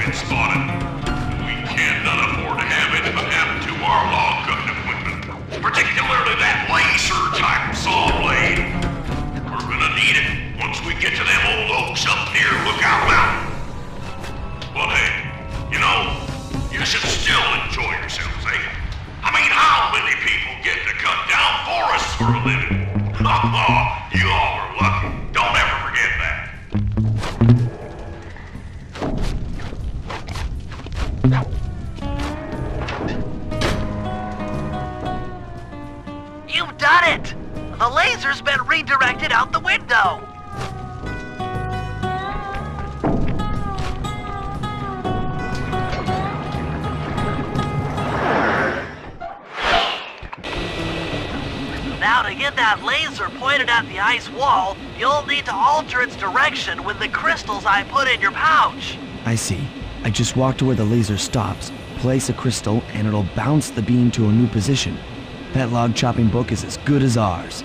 been spotted. We cannot afford to have anything happen to our log-cutting equipment, particularly that laser-type saw blade. We're gonna need it once we get to them old oaks up near Lookout Mountain. But hey, you know, you should still enjoy yourselves, eh? I mean, how many people get to cut down forests for a living? You all are lucky. Don't ever forget that. You've done it! The laser's been redirected out the window! Now to get that laser pointed at the ice wall, you'll need to alter its direction with the crystals I put in your pouch. I see. I just walk to where the laser stops, place a crystal, and it'll bounce the beam to a new position. That log chopping book is as good as ours.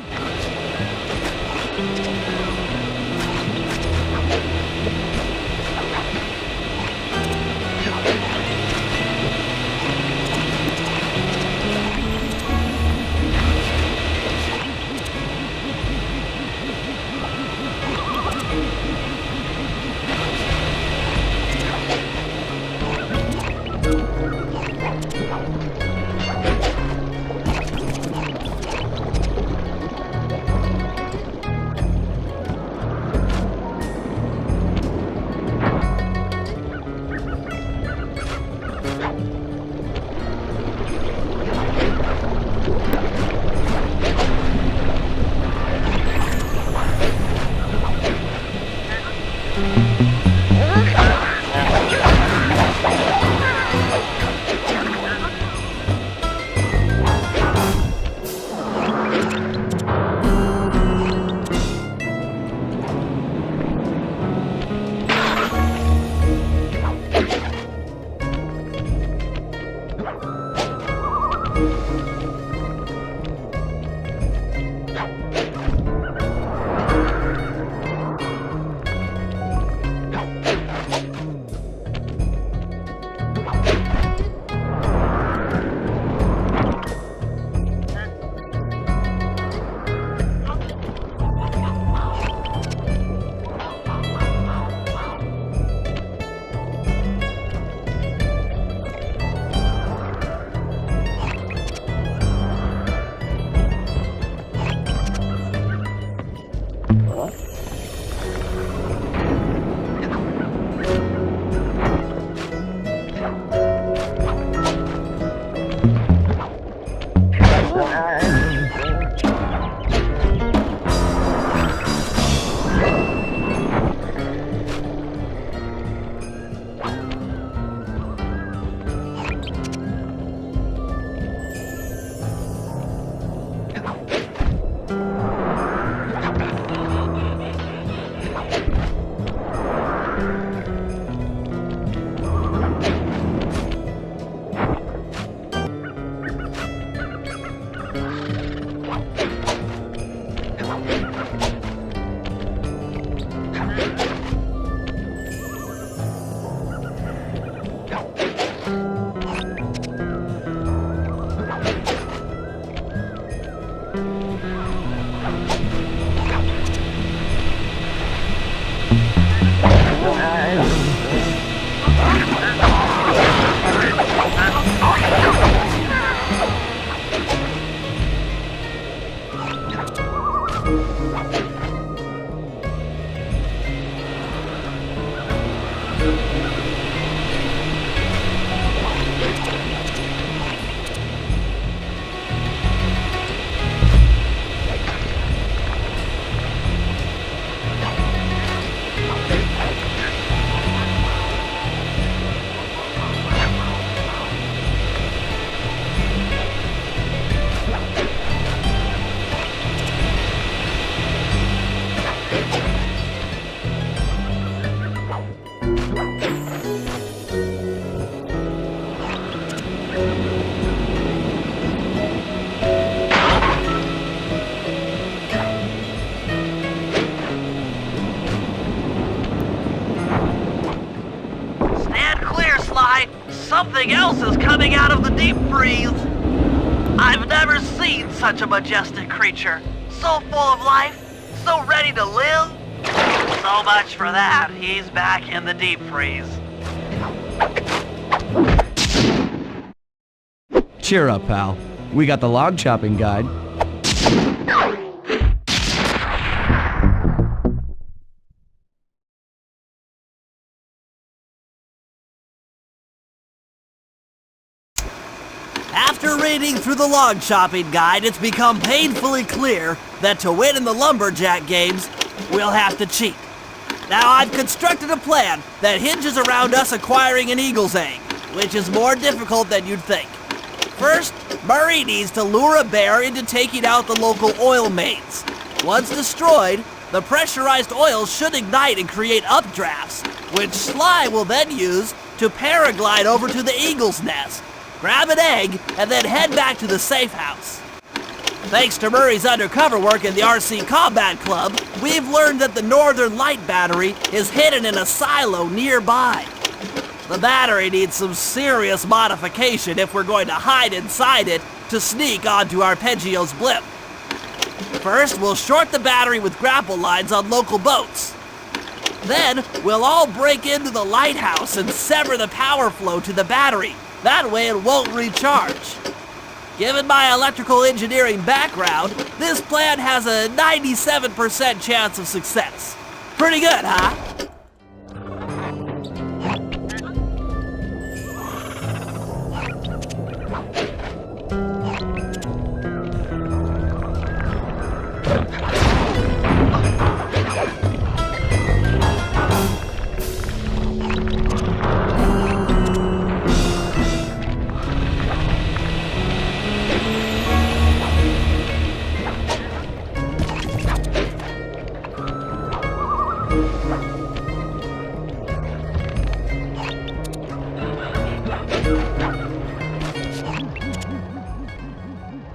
Something else is coming out of the deep freeze. I've never seen such a majestic creature. So full of life, so ready to live. So much for that, he's back in the deep freeze. Cheer up, pal. We got the log chopping guide. After reading through the log chopping guide, it's become painfully clear that to win in the lumberjack games, we'll have to cheat. Now, I've constructed a plan that hinges around us acquiring an eagle's egg, which is more difficult than you'd think. First, Murray needs to lure a bear into taking out the local oil mains. Once destroyed, the pressurized oil should ignite and create updrafts, which Sly will then use to paraglide over to the eagle's nest, grab an egg, and then head back to the safe house. Thanks to Murray's undercover work in the RC Combat Club, we've learned that the Northern Light Battery is hidden in a silo nearby. The battery needs some serious modification if we're going to hide inside it to sneak onto Arpeggio's blimp. First, we'll short the battery with grapple lines on local boats. Then, we'll all break into the lighthouse and sever the power flow to the battery. That way it won't recharge. Given my electrical engineering background, this plan has a 97% chance of success. Pretty good, huh?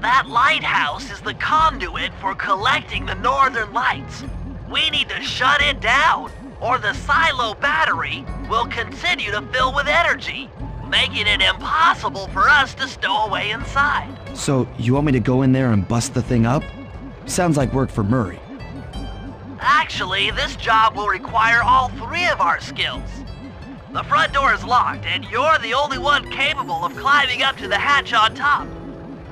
That lighthouse is the conduit for collecting the northern lights. We need to shut it down, or the silo battery will continue to fill with energy, making it impossible for us to stow away inside. So, you want me to go in there and bust the thing up? Sounds like work for Murray. Actually, this job will require all three of our skills. The front door is locked, and you're the only one capable of climbing up to the hatch on top.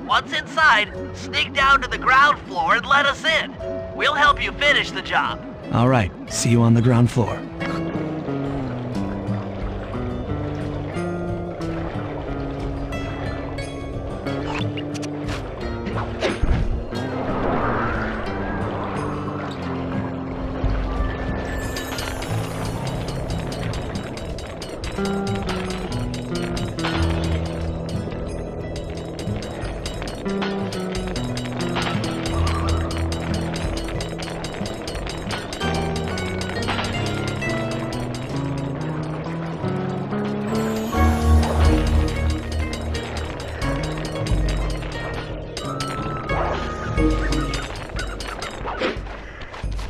Once inside, sneak down to the ground floor and let us in. We'll help you finish the job. All right, see you on the ground floor.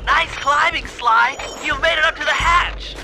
Nice climbing, Sly. You've made it up to the hatch.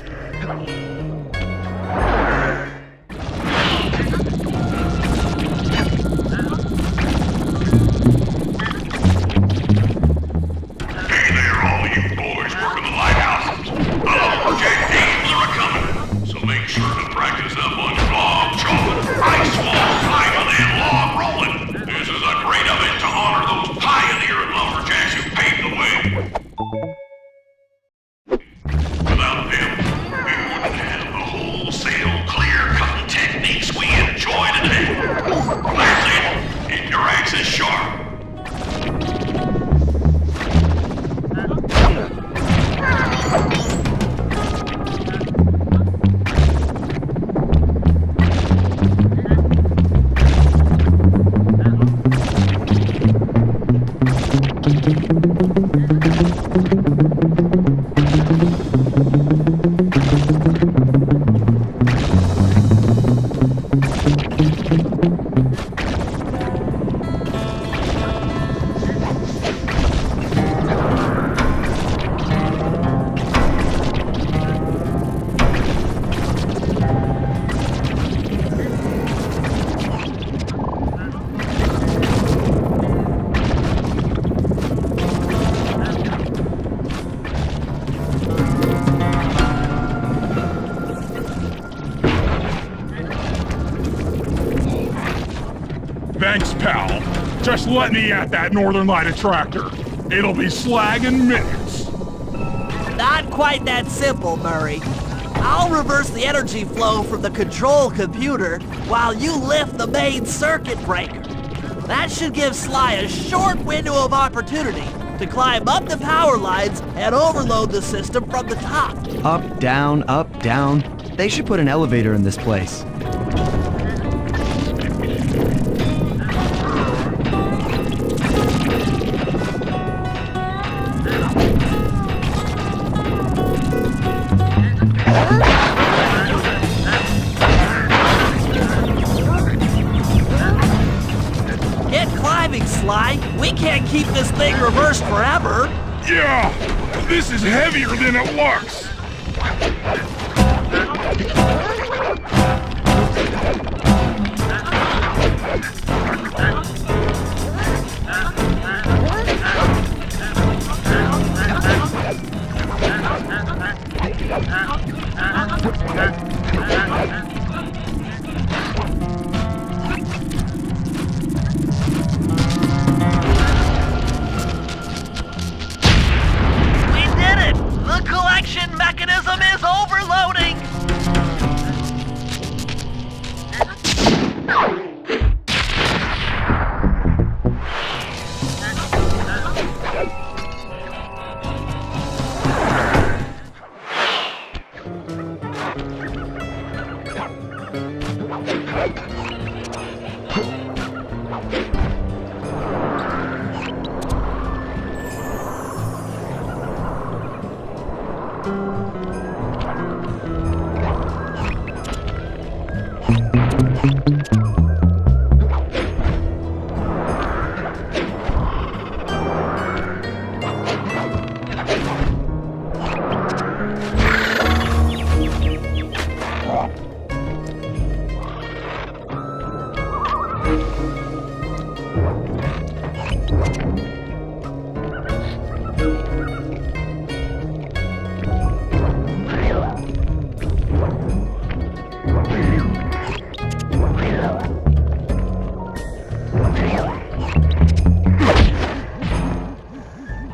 Thanks, pal. Just let me at that Northern Light attractor. It'll be slag in minutes. Not quite that simple, Murray. I'll reverse the energy flow from the control computer while you lift the main circuit breaker. That should give Sly a short window of opportunity to climb up the power lines and overload the system from the top. Up, down, up, down. They should put an elevator in this place. Get climbing, Sly. We can't keep this thing reversed forever. Yeah, this is heavier than it looks. We did it! The collection mechanism is overloading!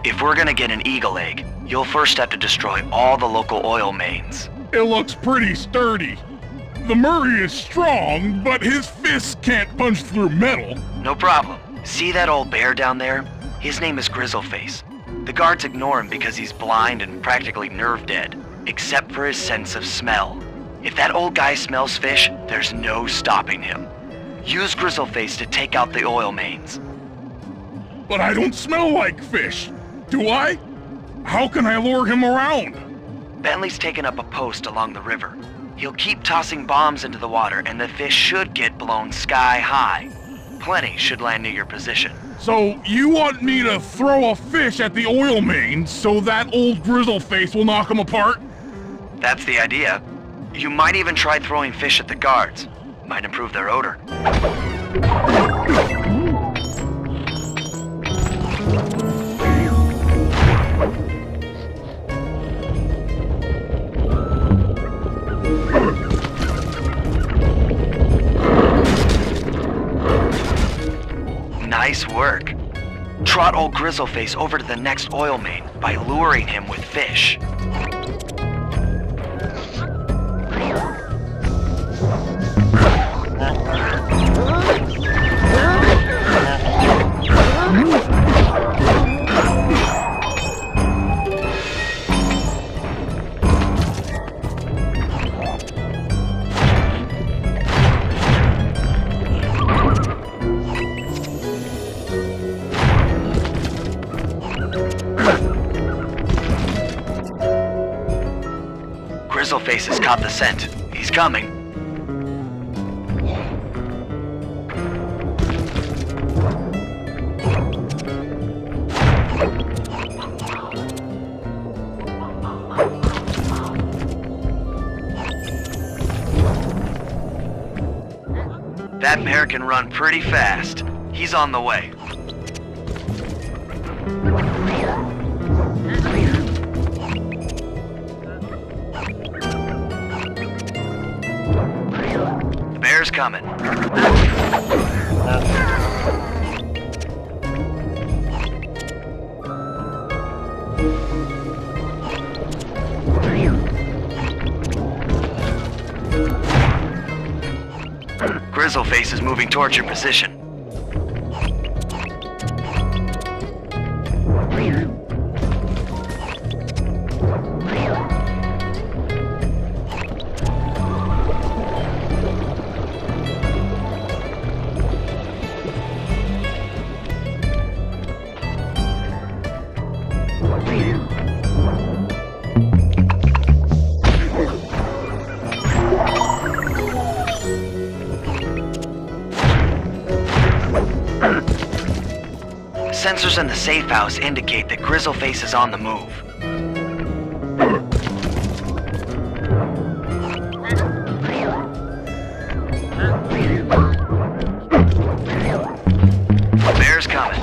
If we're gonna get an eagle egg, you'll first have to destroy all the local oil mains. It looks pretty sturdy. The Murray is strong, but his fists can't punch through metal. No problem. See that old bear down there? His name is Grizzleface. The guards ignore him because he's blind and practically nerve dead, except for his sense of smell. If that old guy smells fish, there's no stopping him. Use Grizzleface to take out the oil mains. But I don't smell like fish, do I? How can I lure him around? Bentley's taken up a post along the river. He'll keep tossing bombs into the water and the fish should get blown sky high. Plenty should land near your position. So you want me to throw a fish at the oil mains so that old Grizzleface will knock him apart? That's the idea. You might even try throwing fish at the guards. Might improve their odor. Nice work. Trot old Grizzleface over to the next oil main by luring him with fish. Grizzleface has caught the scent. He's coming. That bear can run pretty fast. He's on the way. The bear's coming. Grizzleface is moving towards your position. Sensors in the safe house indicate that Grizzleface is on the move. Bear's coming.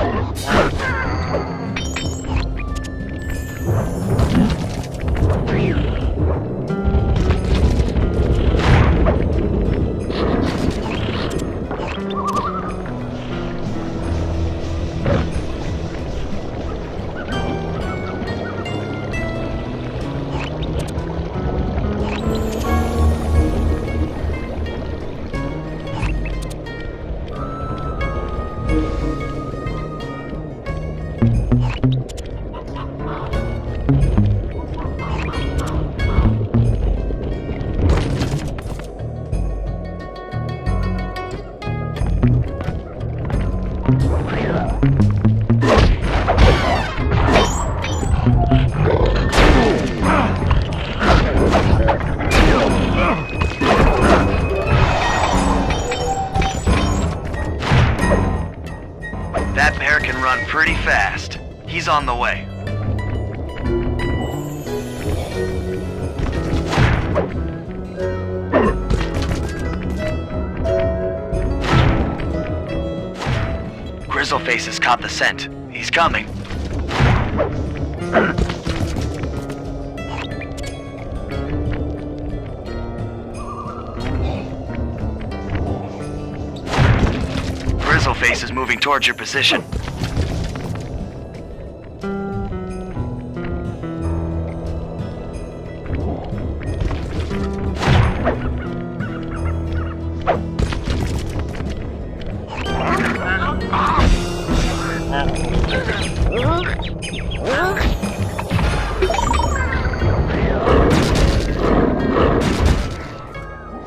That bear can run pretty fast. He's on the way. Grizzleface has caught the scent. He's coming. Grizzleface is moving towards your position.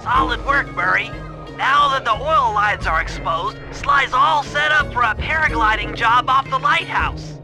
Solid work, Murray. Now that the oil lines are exposed, Sly's all set up for a paragliding job off the lighthouse.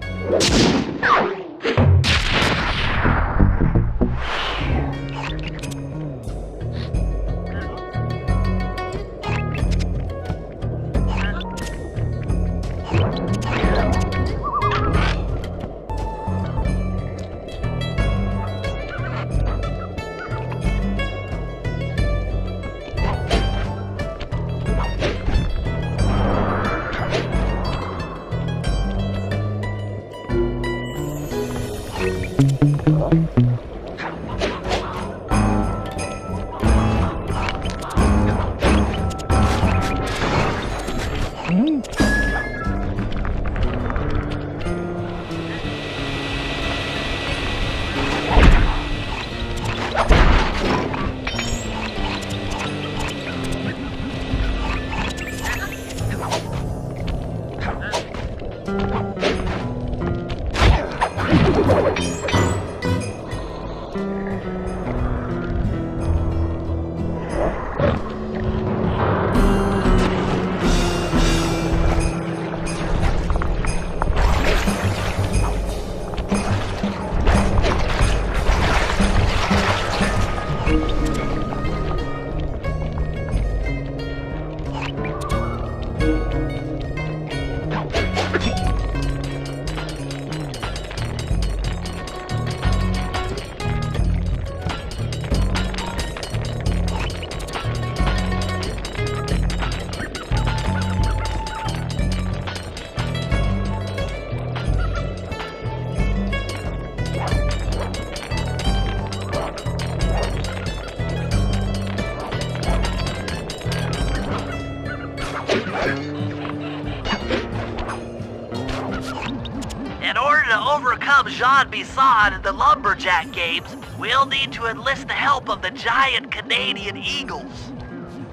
overcome Jean Bisson in the Lumberjack games, we'll need to enlist the help of the giant Canadian eagles.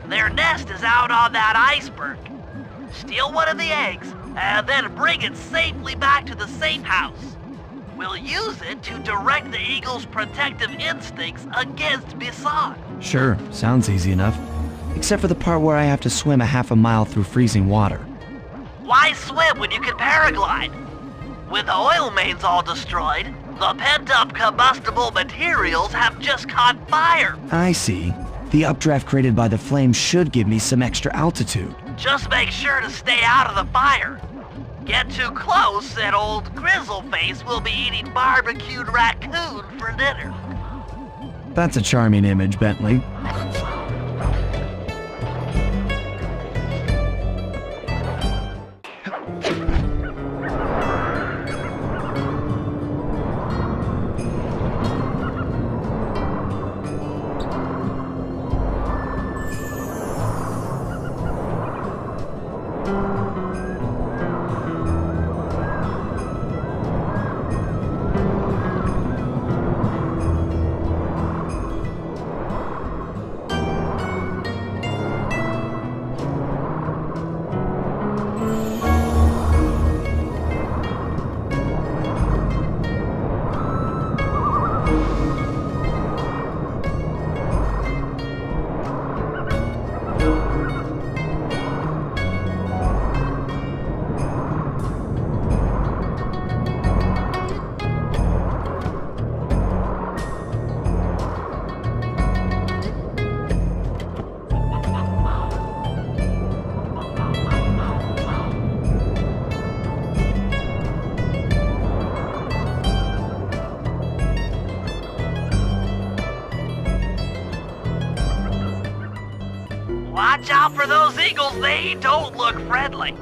Their nest is out on that iceberg. Steal one of the eggs, and then bring it safely back to the safe house. We'll use it to direct the eagle's protective instincts against Bisson. Sure, sounds easy enough. Except for the part where I have to swim a half a mile through freezing water. Why swim when you can paraglide? With the oil mains all destroyed, the pent-up combustible materials have just caught fire. I see. The updraft created by the flame should give me some extra altitude. Just make sure to stay out of the fire. Get too close and old Grizzleface will be eating barbecued raccoon for dinner. That's a charming image, Bentley. Watch out for those eagles, they don't look friendly.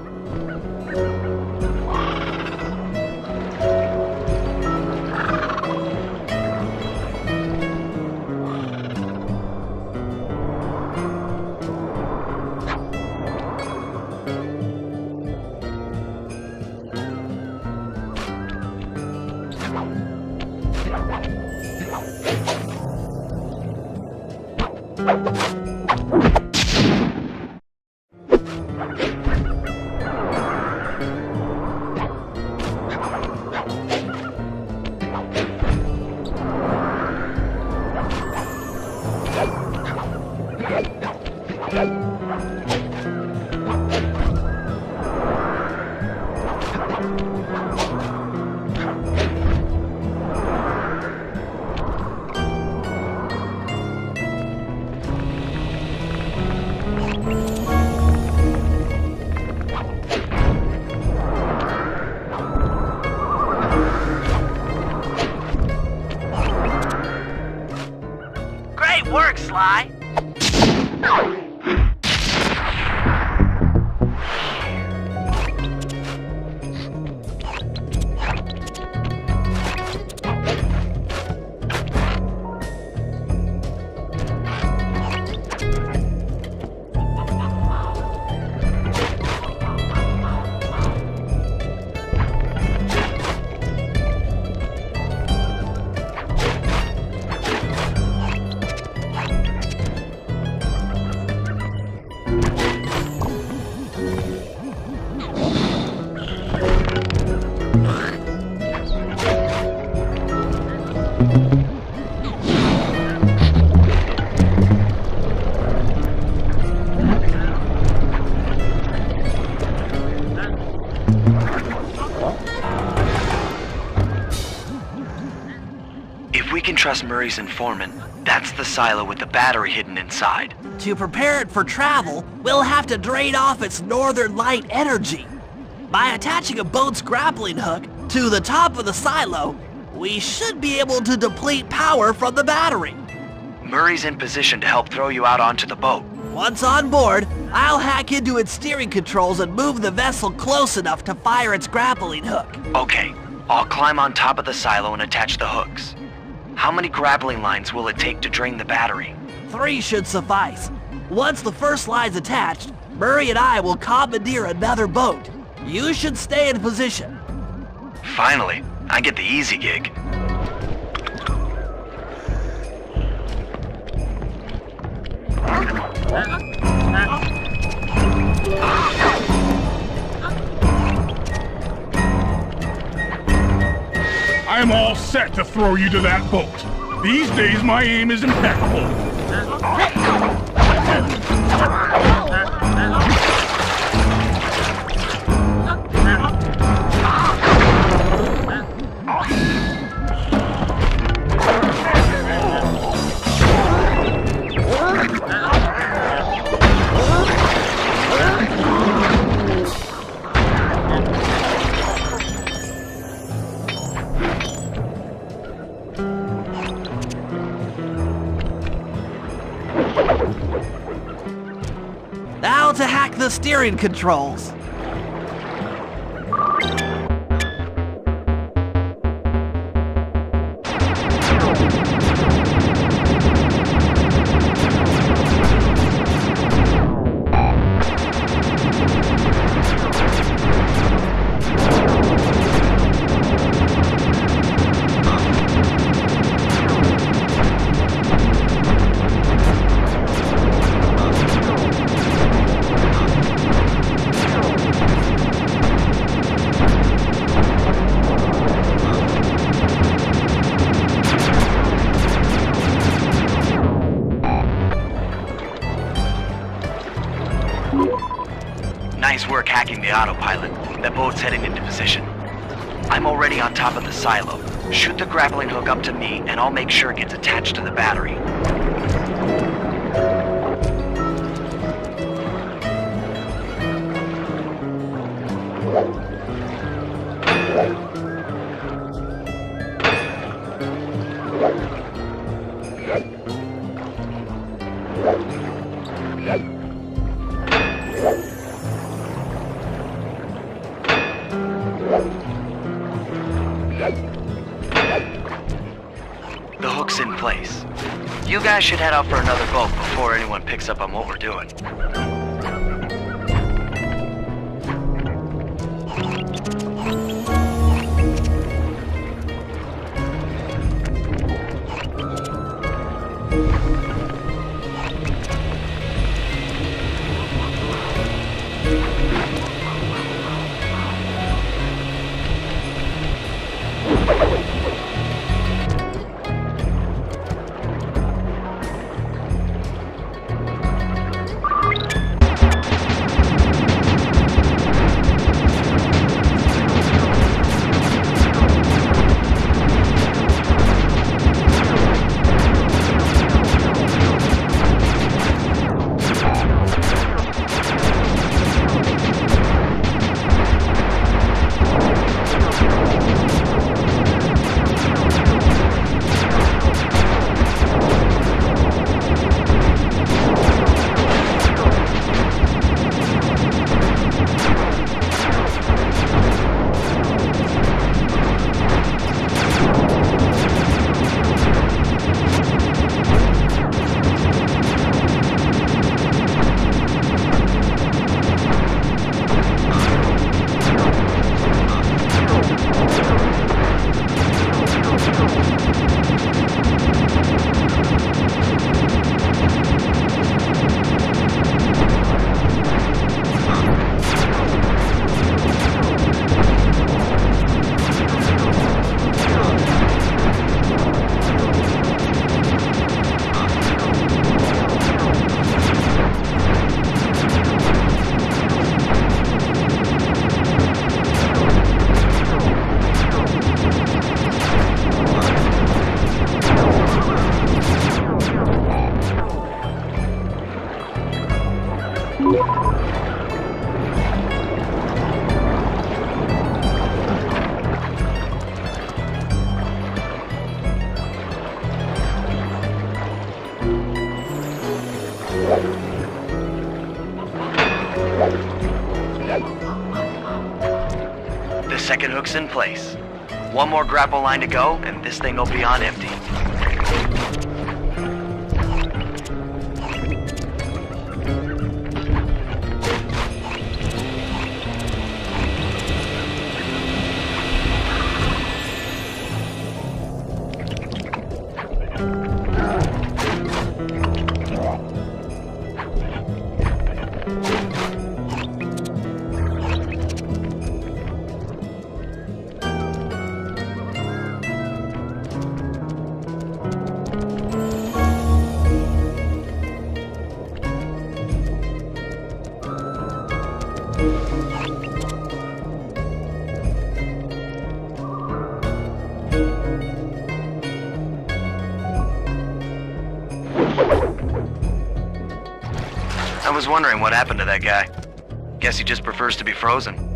Great work, Sly. If we can trust Murray's informant, that's the silo with the battery hidden inside. To prepare it for travel, we'll have to drain off its northern light energy. By attaching a boat's grappling hook to the top of the silo, we should be able to deplete power from the battery. Murray's in position to help throw you out onto the boat. Once on board, I'll hack into its steering controls and move the vessel close enough to fire its grappling hook. Okay, I'll climb on top of the silo and attach the hooks. How many grappling lines will it take to drain the battery? 3 should suffice. Once the first line's attached, Murray and I will commandeer another boat. You should stay in position. Finally, I get the easy gig. I'm all set to throw you to that boat. These days, my aim is impeccable. Now to hack the steering controls. Nice work hacking the autopilot. That boat's heading into position. I'm already on top of the silo. Shoot the grappling hook up to me, and I'll make sure it gets attached to the battery. The hook's in place. You guys should head out for another boat before anyone picks up on what we're doing. The second hook's in place. One more grapple line to go, and this thing will be on empty. I was wondering what happened to that guy. Guess he just prefers to be frozen.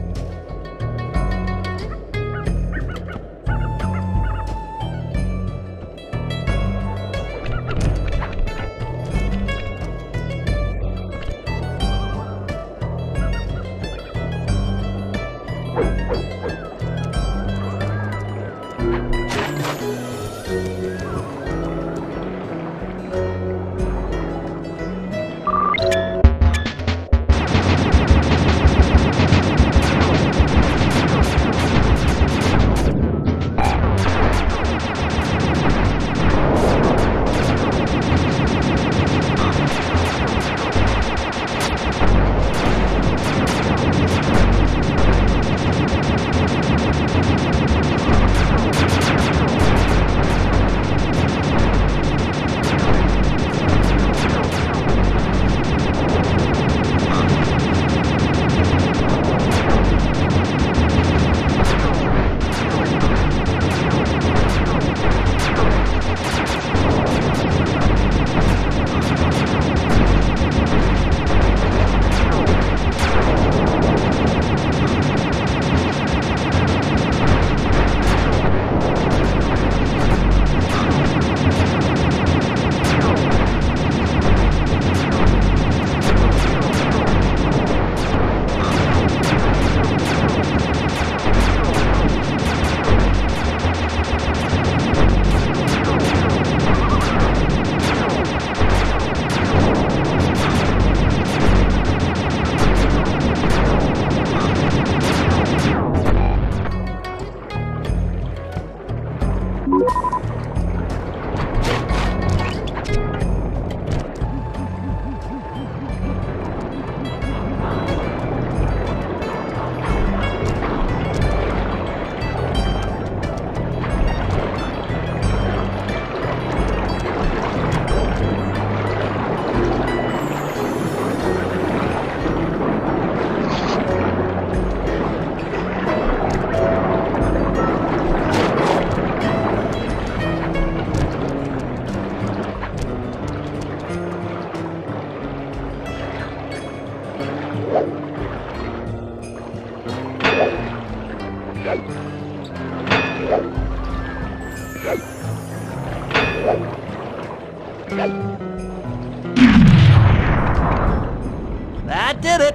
That did it.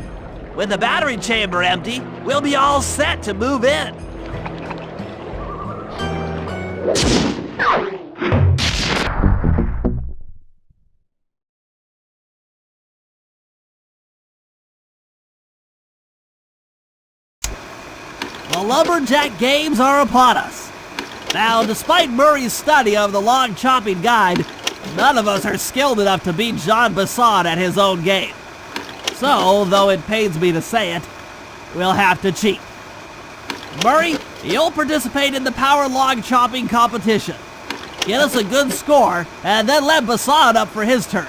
With the battery chamber empty, we'll be all set to move in. The Lumberjack games are upon us. Now, despite Murray's study of the log chopping guide, none of us are skilled enough to beat Jean Basson at his own game. So, though it pains me to say it, we'll have to cheat. Murray, you'll participate in the power log chopping competition. Get us a good score, and then let Basson up for his turn.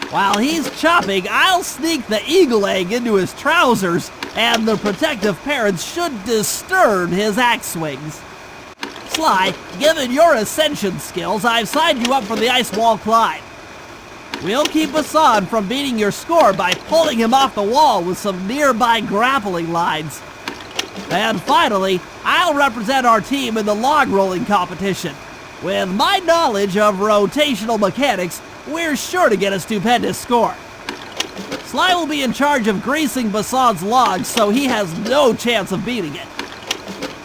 While he's chopping, I'll sneak the eagle egg into his trousers, and the protective parents should disturb his axe swings. Sly, given your ascension skills, I've signed you up for the ice wall climb. We'll keep Basson from beating your score by pulling him off the wall with some nearby grappling lines. And finally, I'll represent our team in the log rolling competition. With my knowledge of rotational mechanics, we're sure to get a stupendous score. Sly will be in charge of greasing Basson's logs, so he has no chance of beating it.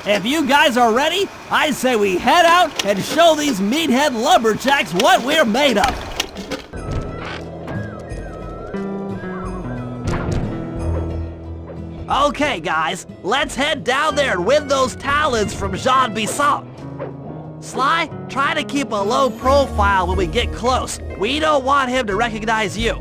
If you guys are ready, I say we head out and show these meathead lumberjacks what we're made of. Okay, guys, let's head down there and win those talons from Jean Basson. Sly, try to keep a low profile when we get close. We don't want him to recognize you.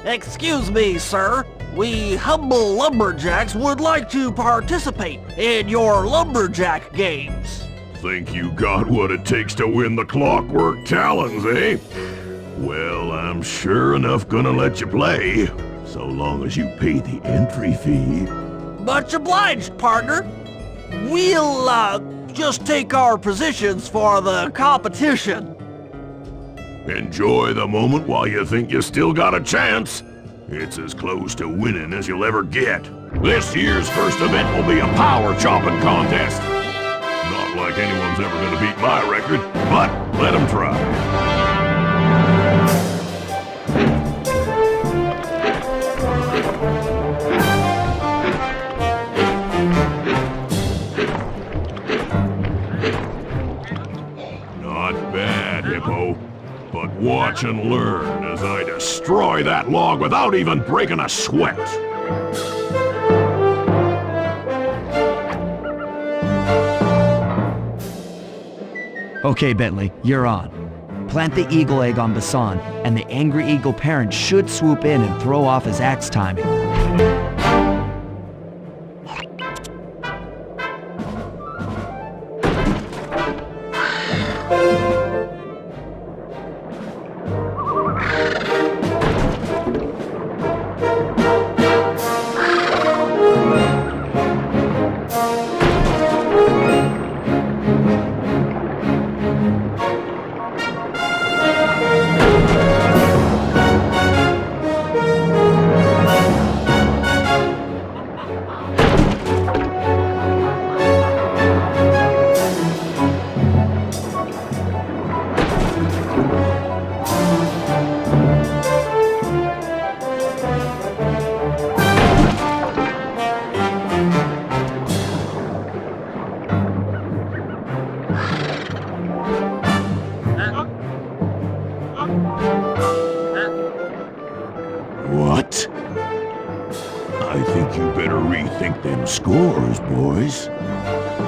Excuse me, sir. We humble lumberjacks would like to participate in your lumberjack games. Think you got what it takes to win the Clockwork Talons, eh? Well, I'm sure enough gonna let you play, so long as you pay the entry fee. Much obliged, partner. We'll, just take our positions for the competition. Enjoy the moment while you think you still got a chance. It's as close to winning as you'll ever get. This year's first event will be a power chopping contest. Not like anyone's ever gonna beat my record, but let them try. Not bad, Hippo. But watch and learn as I destroy that log without even breaking a sweat. Okay, Bentley, you're on. Plant the eagle egg on Bassan, and the angry eagle parent should swoop in and throw off his axe timing. What? I think you better rethink them scores, boys.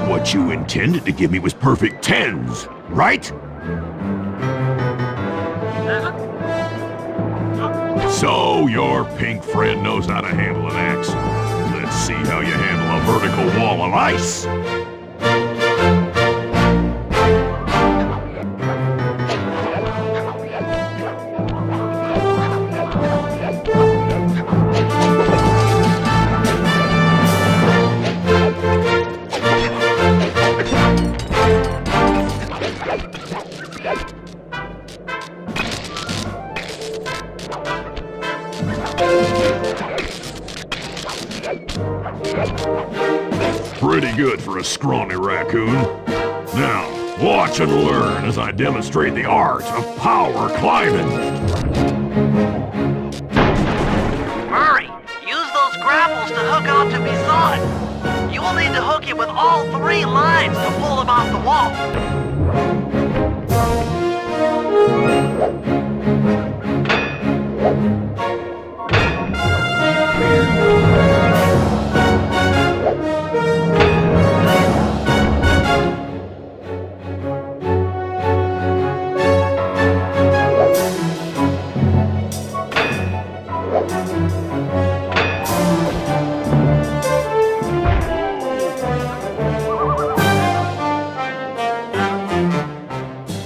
What you intended to give me was perfect tens, right? So your pink friend knows how to handle an axe. Let's see how you handle a vertical wall of ice. Pretty good for a scrawny raccoon. Now, watch and learn as I demonstrate the art of power climbing. Murray, use those grapples to hook onto Bassan. You will need to hook it with all 3 lines to pull him off the wall.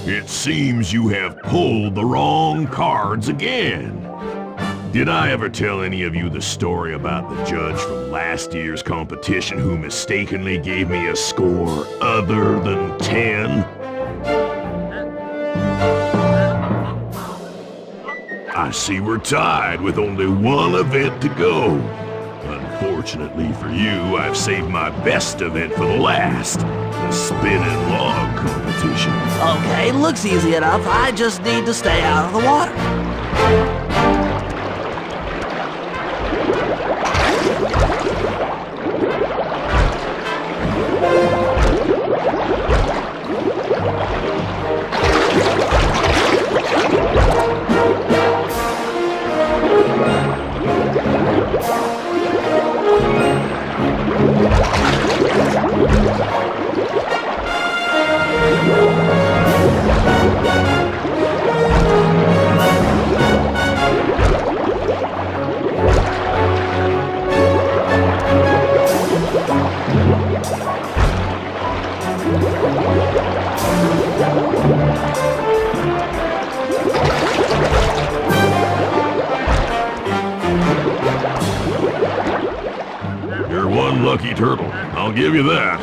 It seems you have pulled the wrong cards again. Did I ever tell any of you the story about the judge from last year's competition who mistakenly gave me a score other than 10? I see we're tied with only one event to go. Unfortunately for you, I've saved my best event for the last, the spinning log competition. Okay, looks easy enough. I just need to stay out of the water. turtle, I'll give you that.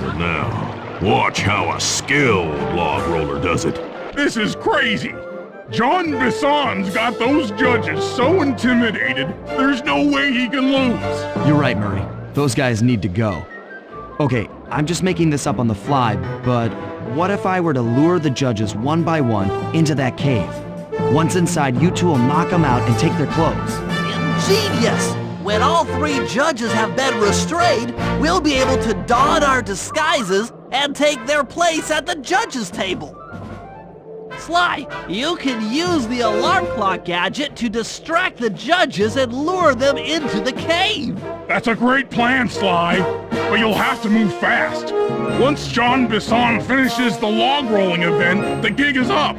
But now, watch how a skilled log roller does it. This is crazy! John Bisson's got those judges so intimidated, there's no way he can lose. You're right, Murray. Those guys need to go. Okay, I'm just making this up on the fly, but what if I were to lure the judges one by one into that cave? Once inside, you two will knock them out and take their clothes. Ingenious! When all 3 judges have been restrained, we'll be able to don our disguises and take their place at the judges' table. Sly, you can use the alarm clock gadget to distract the judges and lure them into the cave. That's a great plan, Sly, but you'll have to move fast. Once John Bisson finishes the log rolling event, the gig is up.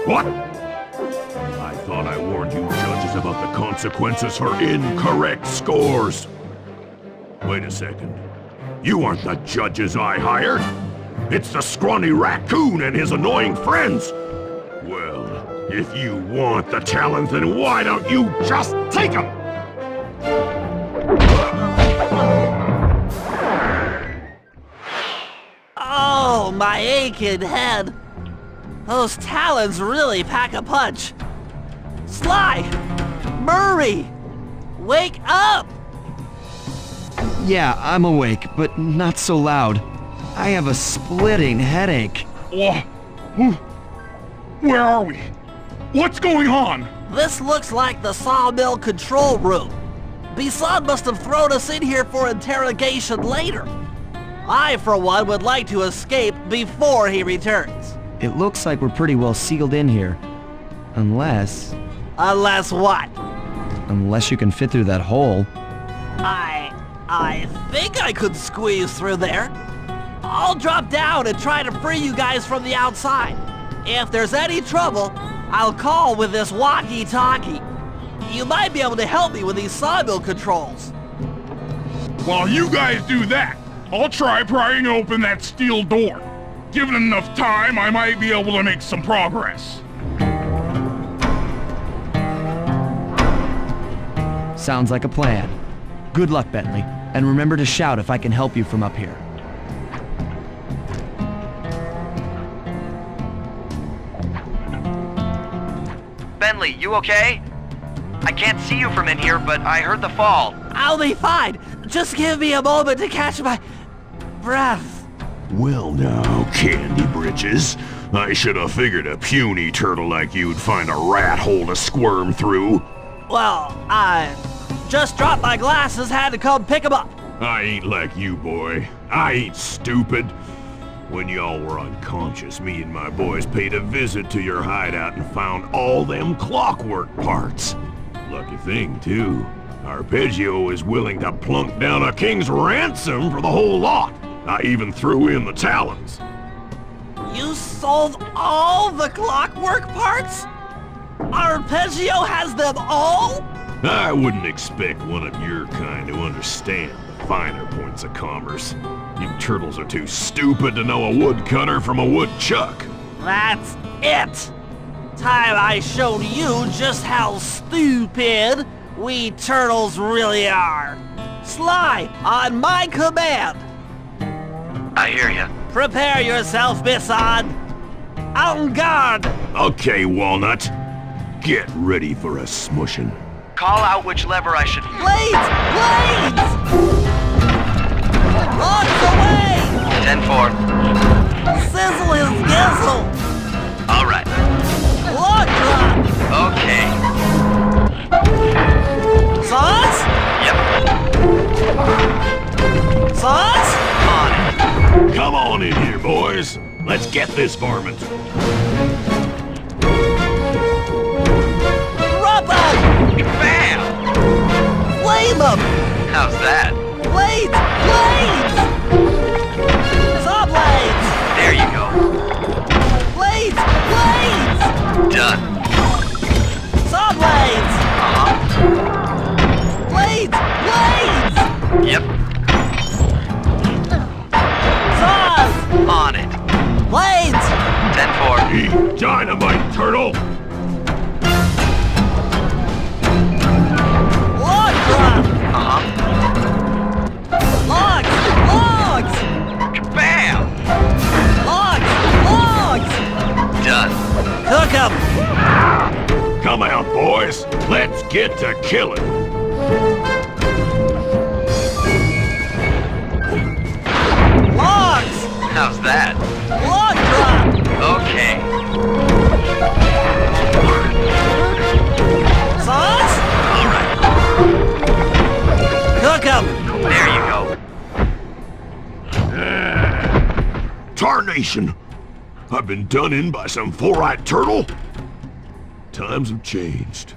What? I thought I warned you judges about the consequences for incorrect scores. Wait a second. You aren't the judges I hired. It's the scrawny raccoon and his annoying friends. Well, if you want the talent, then why don't you just take them? Oh, my aching head. Those talons really pack a punch. Sly! Murray! Wake up! Yeah, I'm awake, but not so loud. I have a splitting headache. Where are we? What's going on? This looks like the sawmill control room. Bisson must have thrown us in here for interrogation later. I, for one, would like to escape before he returns. It looks like we're pretty well sealed in here. Unless... Unless what? Unless you can fit through that hole. I think I could squeeze through there. I'll drop down and try to free you guys from the outside. If there's any trouble, I'll call with this walkie-talkie. You might be able to help me with these sawmill controls. While you guys do that, I'll try prying open that steel door. Given enough time, I might be able to make some progress. Sounds like a plan. Good luck, Bentley, and remember to shout if I can help you from up here. Bentley, you okay? I can't see you from in here, but I heard the fall. I'll be fine. Just give me a moment to catch my breath. Well now, Candy Britches. I should have figured a puny turtle like you'd find a rat hole to squirm through. Well, I just dropped my glasses, had to come pick 'em up. I ain't like you, boy. I ain't stupid. When y'all were unconscious, me and my boys paid a visit to your hideout and found all them clockwork parts. Lucky thing, too. Arpeggio is willing to plunk down a king's ransom for the whole lot. I even threw in the talons. You sold all the clockwork parts? Arpeggio has them all? I wouldn't expect one of your kind to understand the finer points of commerce. You turtles are too stupid to know a woodcutter from a woodchuck. That's it! Time I showed you just how stupid we turtles really are. Sly, on my command! I hear ya. Prepare yourself, Bisson! En garde! Okay, Walnut. Get ready for a smushing. Call out which lever I should... Blades! Blades! Lots away! 10-4. Sizzle his gizzle! All right. Lock drop! Okay. Sauce? Yep. Sauce? On it. Come on in here, boys. Let's get this varmint. Rub 'em! Bam! Flame 'em! How's that? Blades! Blades! Saw blades! There you go. Blades! Blades! Done. Saw blades! Uh-huh. Blades! Blades! Yep. Saws! On it. Blades! 10-4. Eat dynamite, turtle. Log drop! Uh-huh. Logs! Logs! Bam! Logs! Logs! Done. Cook 'em! Come out, boys. Let's get to killing. Logs! How's that? Log drop! Okay. Sauce? All right. Cook 'em! There you go. Tarnation! I've been done in by some four-eyed turtle? Times have changed.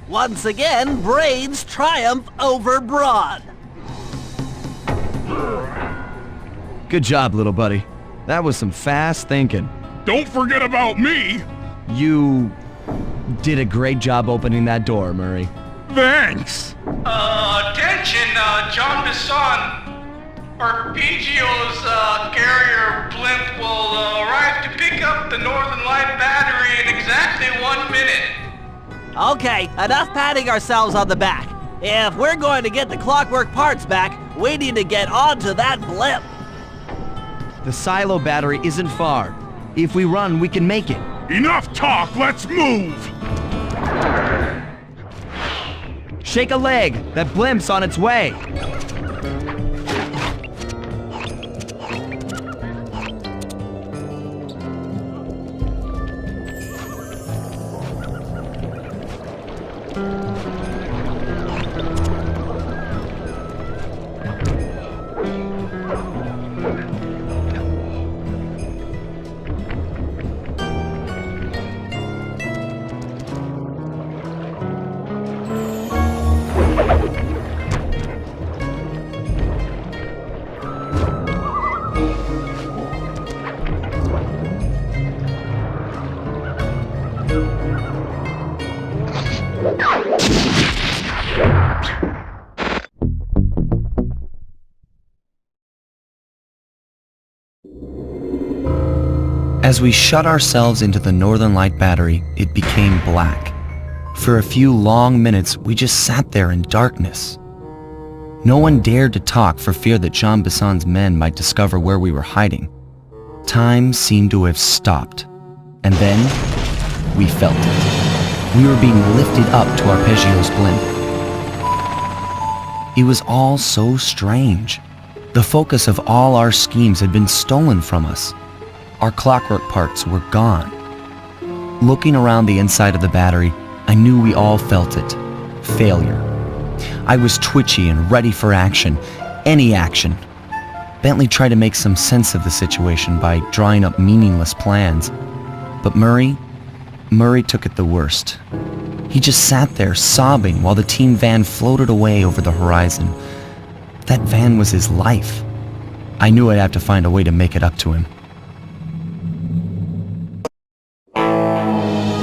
Once again, brains triumph over brawn. Good job, little buddy. That was some fast thinking. Don't forget about me! You did a great job opening that door, Murray. Thanks! Attention, John Bisson. Arpeggio's carrier blimp will arrive to pick up the Northern Light battery in exactly 1 minute. Okay, enough patting ourselves on the back. If we're going to get the clockwork parts back, we need to get onto that blimp. The silo battery isn't far. If we run, we can make it. Enough talk, let's move! Shake a leg. That blimp's on its way. As we shut ourselves into the Northern Light battery, it became black. For a few long minutes, we just sat there in darkness. No one dared to talk for fear that Jean Bisson's men might discover where we were hiding. Time seemed to have stopped. And then, we felt it. We were being lifted up to Arpeggio's blimp. It was all so strange. The focus of all our schemes had been stolen from us. Our clockwork parts were gone. Looking around the inside of the battery, I knew we all felt it. Failure. I was twitchy and ready for action. Any action. Bentley tried to make some sense of the situation by drawing up meaningless plans. But Murray took it the worst. He just sat there sobbing while the team van floated away over the horizon. That van was his life. I knew I'd have to find a way to make it up to him.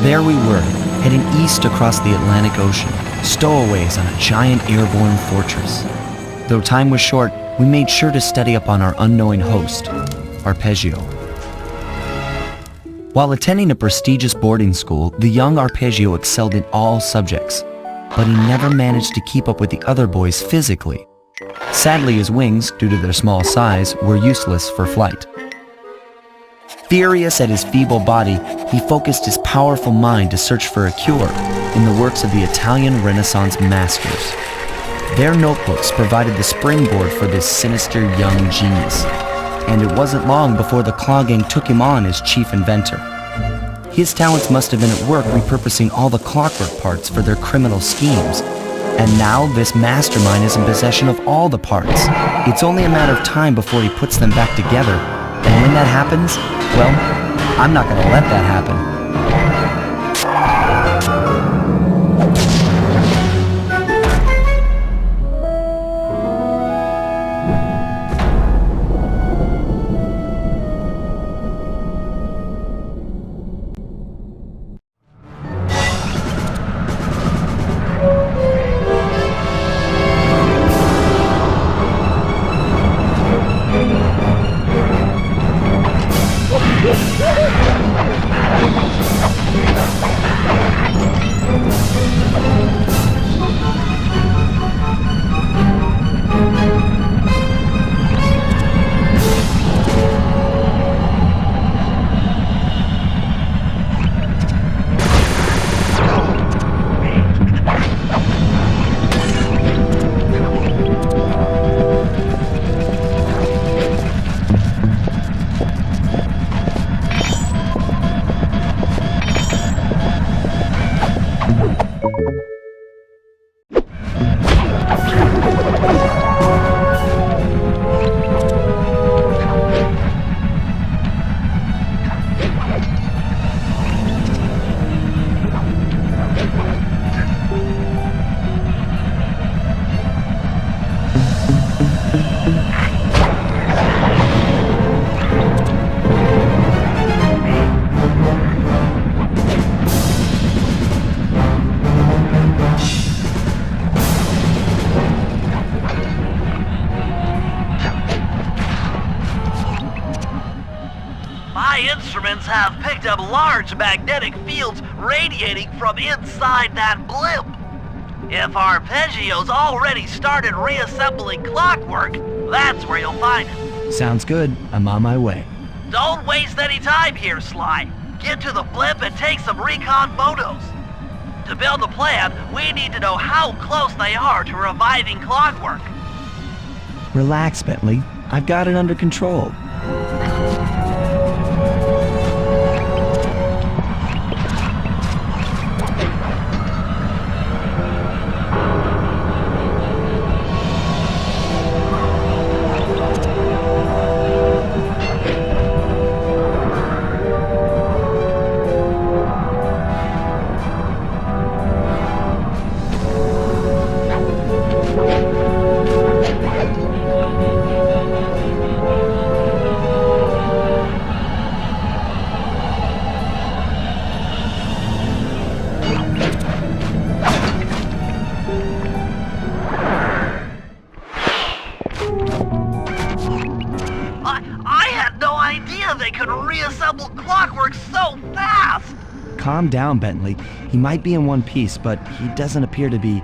There we were, heading east across the Atlantic Ocean, stowaways on a giant airborne fortress. Though time was short, we made sure to study up on our unknowing host, Arpeggio. While attending a prestigious boarding school, the young Arpeggio excelled in all subjects, but he never managed to keep up with the other boys physically. Sadly, his wings, due to their small size, were useless for flight. Furious at his feeble body, he focused his powerful mind to search for a cure in the works of the Italian Renaissance masters. Their notebooks provided the springboard for this sinister young genius, and it wasn't long before the Claw Gang took him on as chief inventor. His talents must have been at work repurposing all the clockwork parts for their criminal schemes, and now this mastermind is in possession of all the parts. It's only a matter of time before he puts them back together, and when that happens, well, I'm not gonna let that happen. Instruments have picked up large magnetic fields radiating from inside that blimp. If Arpeggio's already started reassembling clockwork, that's where you'll find it. Sounds good. I'm on my way. Don't waste any time here, Sly. Get to the blimp and take some recon photos. To build a plan, we need to know how close they are to reviving clockwork. Relax, Bentley. I've got it under control. They could reassemble clockwork so fast! Calm down, Bentley. He might be in one piece, but he doesn't appear to be,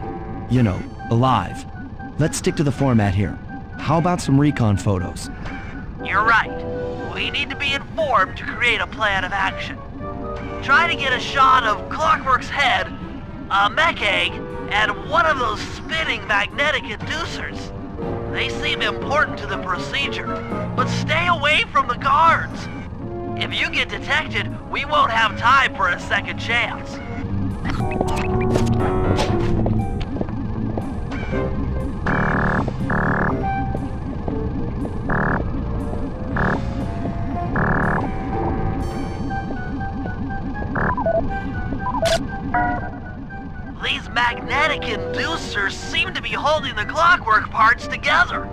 alive. Let's stick to the format here. How about some recon photos? You're right. We need to be informed to create a plan of action. Try to get a shot of Clockwork's head, a mech egg, and one of those spinning magnetic inducers. They seem important to the procedure, but stay away from the guards. If you get detected, we won't have time for a second chance. These magnetic inducers seem to be holding the clockwork parts together.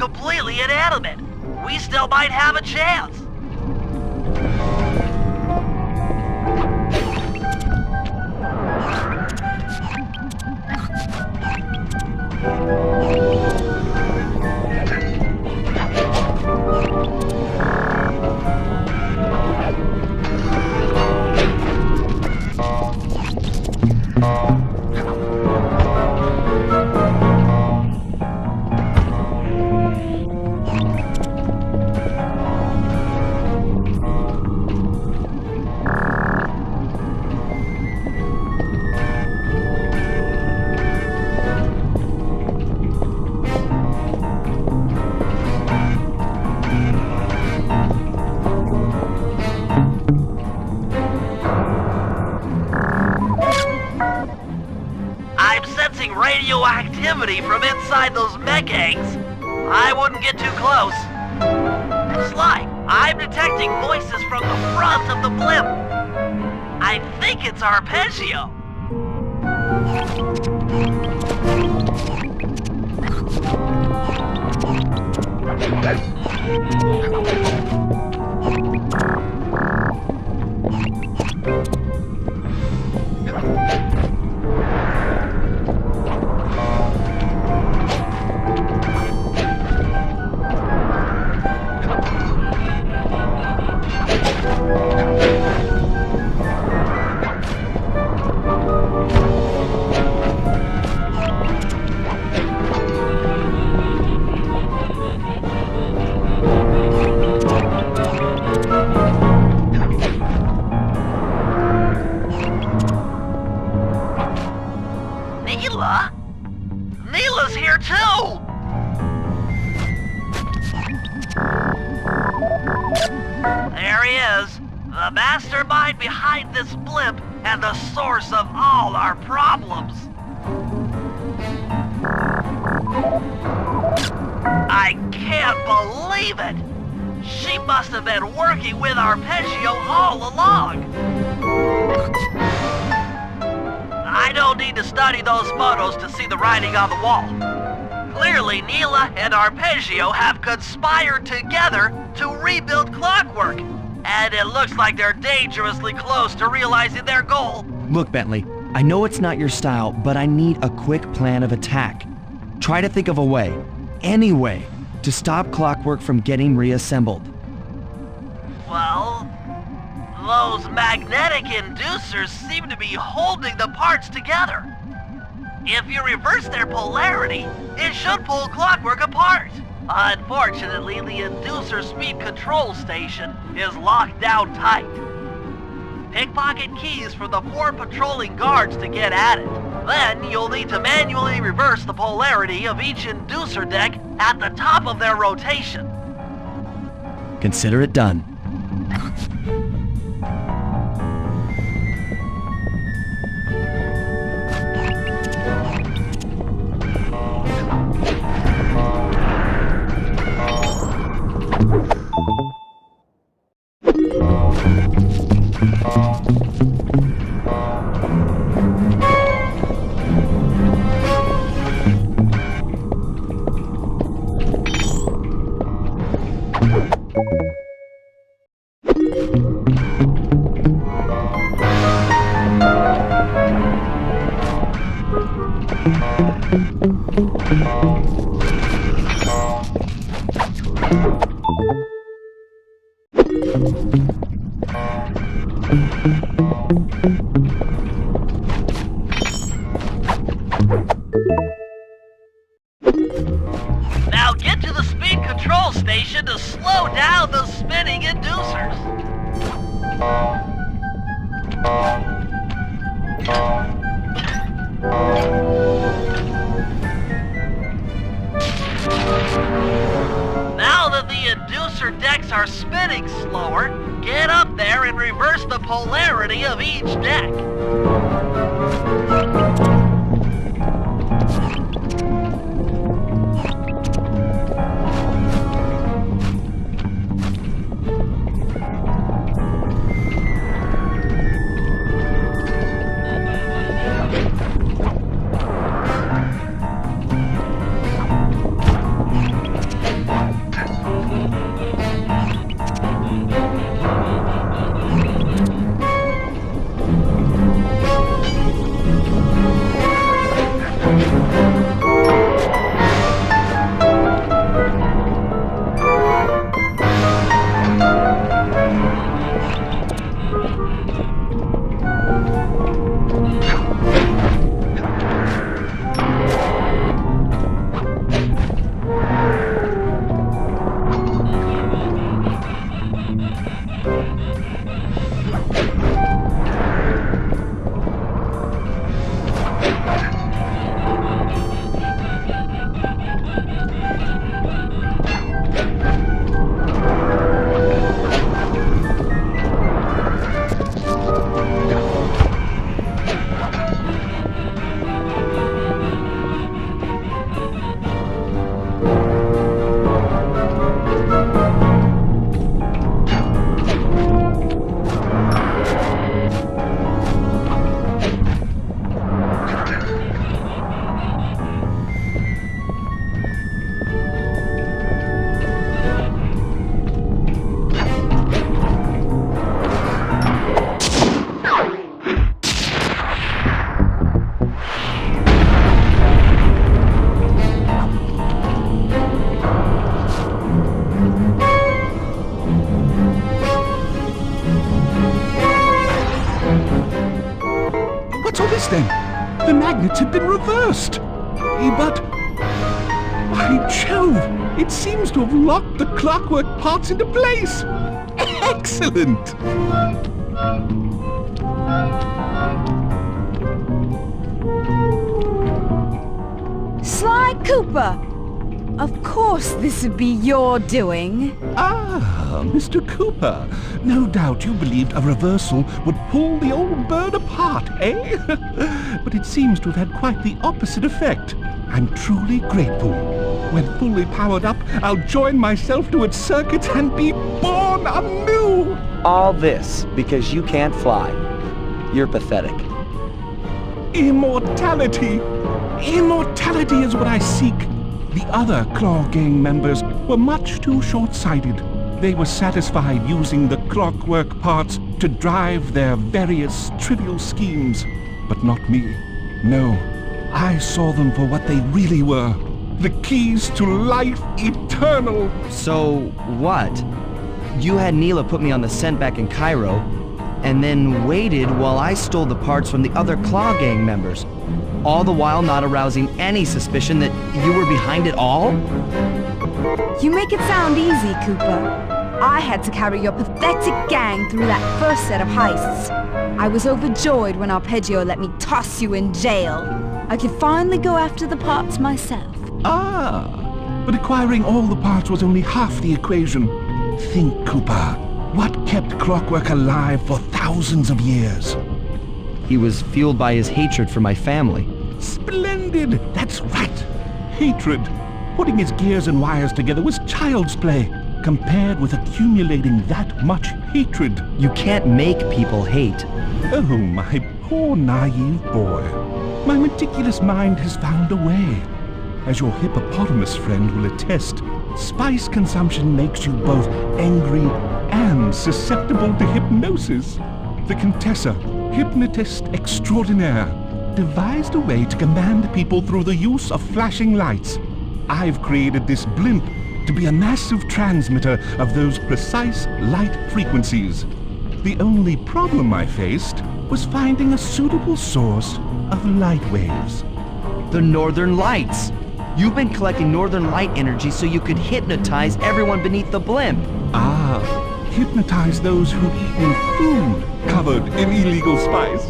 completely inanimate. We still might have a chance. I'm sensing radioactivity from inside those mech eggs. I wouldn't get too close. Sly, I'm detecting voices from the front of the blimp. I think it's Arpeggio. Neela's here too! There he is, the mastermind behind this blimp and the source of all our problems. I can't believe it! She must have been working with Arpeggio all along. I don't need to study those photos to see the writing on the wall. Clearly, Neela and Arpeggio have conspired together to rebuild Clockwork. And it looks like they're dangerously close to realizing their goal. Look, Bentley, I know it's not your style, but I need a quick plan of attack. Try to think of a way, any way, to stop Clockwork from getting reassembled. Well, those magnetic inducers seem to be holding the parts together. If you reverse their polarity, it should pull Clockwork apart. Unfortunately, the inducer speed control station is locked down tight. Pickpocket keys for the 4 patrolling guards to get at it. Then you'll need to manually reverse the polarity of each inducer deck at the top of their rotation. Consider it done. Now get to the speed control station to slow down the spinning inducers. Now that the inducer decks are spinning slower, get up there and reverse the polarity of each deck. course then. The magnets had been reversed. But... by Jove! It seems to have locked the clockwork parts into place! Excellent! Sly Cooper! Of course this would be your doing. Ah, Mr. Cooper. No doubt you believed a reversal would pull the old bird apart, eh? But it seems to have had quite the opposite effect. I'm truly grateful. When fully powered up, I'll join myself to its circuits and be born anew! All this because you can't fly. You're pathetic. Immortality! Immortality is what I seek. The other Claw Gang members were much too short-sighted. They were satisfied using the clockwork parts to drive their various trivial schemes. But not me. No, I saw them for what they really were. The keys to life eternal. So, what? You had Neela put me on the scent back in Cairo, and then waited while I stole the parts from the other Claw Gang members, all the while not arousing any suspicion that you were behind it all? You make it sound easy, Cooper. I had to carry your pathetic gang through that first set of heists. I was overjoyed when Arpeggio let me toss you in jail. I could finally go after the parts myself. Ah, but acquiring all the parts was only half the equation. Think, Cooper. What kept clockwork alive for thousands of years? He was fueled by his hatred for my family. Splendid! That's right! Hatred. Putting his gears and wires together was child's play, compared with accumulating that much hatred. You can't make people hate. Oh, my poor naive boy. My meticulous mind has found a way. As your hippopotamus friend will attest, spice consumption makes you both angry and susceptible to hypnosis. The Contessa, hypnotist extraordinaire, devised a way to command people through the use of flashing lights. I've created this blimp to be a massive transmitter of those precise light frequencies. The only problem I faced was finding a suitable source of light waves. The Northern Lights! You've been collecting Northern Light energy so you could hypnotize everyone beneath the blimp. Ah, hypnotize those who'd eaten food covered in illegal spice.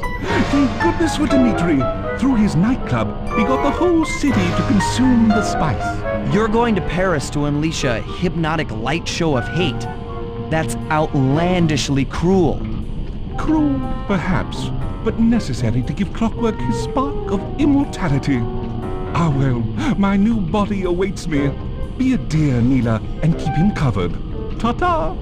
Thank goodness for Dimitri. Through his nightclub, he got the whole city to consume the spice. You're going to Paris to unleash a hypnotic light show of hate. That's outlandishly cruel. Cruel, perhaps, but necessary to give clockwork his spark of immortality. Ah well, my new body awaits me. Be a dear, Neela, and keep him covered. Ta-ta!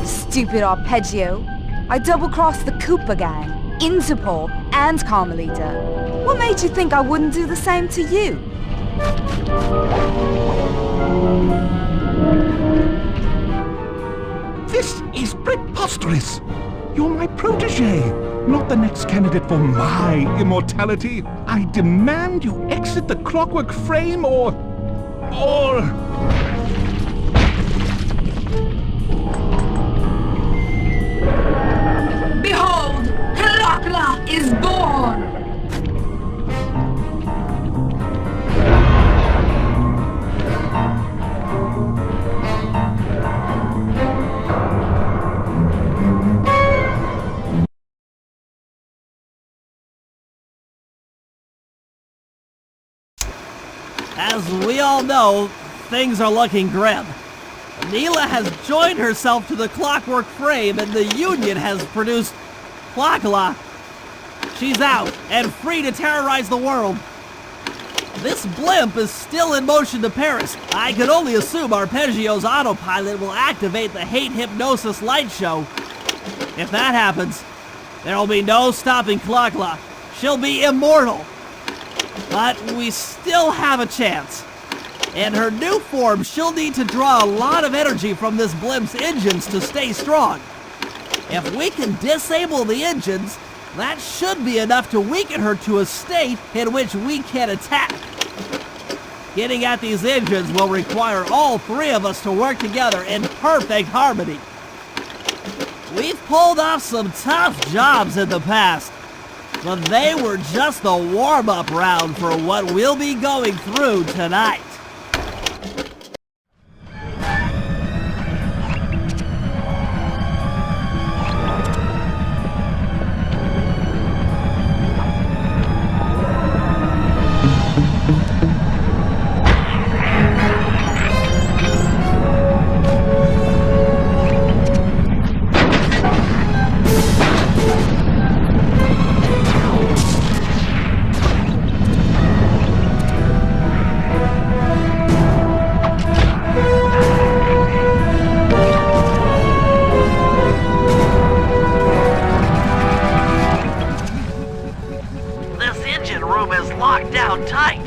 Stupid Arpeggio. I double-crossed the Cooper gang, Interpol, and Carmelita. What made you think I wouldn't do the same to you? This is preposterous! You're my protege, not the next candidate for my immortality. I demand you exit the clockwork frame or... Behold, Herakla is born! As we all know, things are looking grim. Neela has joined herself to the clockwork frame and the Union has produced Clockla. She's out and free to terrorize the world. This blimp is still in motion to Paris. I can only assume Arpeggio's autopilot will activate the hate hypnosis light show. If that happens, there'll be no stopping Clockla. She'll be immortal. But we still have a chance. In her new form, she'll need to draw a lot of energy from this blimp's engines to stay strong. If we can disable the engines, that should be enough to weaken her to a state in which we can attack. Getting at these engines will require all three of us to work together in perfect harmony. We We've pulled off some tough jobs in the past, but they were just the warm-up round for what we'll be going through tonight. Locked down tight.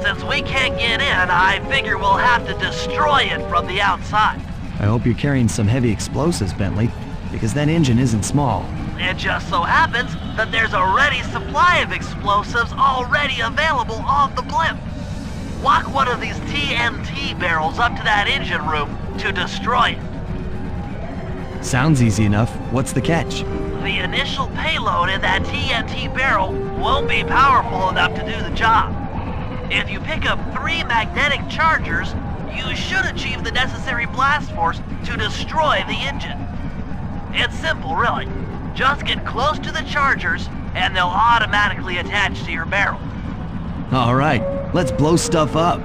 Since we can't get in, I figure we'll have to destroy it from the outside. I hope you're carrying some heavy explosives, Bentley, because that engine isn't small. It just so happens that there's a ready supply of explosives already available on the blimp. Walk one of these TNT barrels up to that engine room to destroy it. Sounds easy enough. What's the catch? The initial payload in that TNT barrel won't be powerful enough to do the job. If you pick up 3 magnetic chargers, you should achieve the necessary blast force to destroy the engine. It's simple, really. Just get close to the chargers, and they'll automatically attach to your barrel. All right, let's blow stuff up.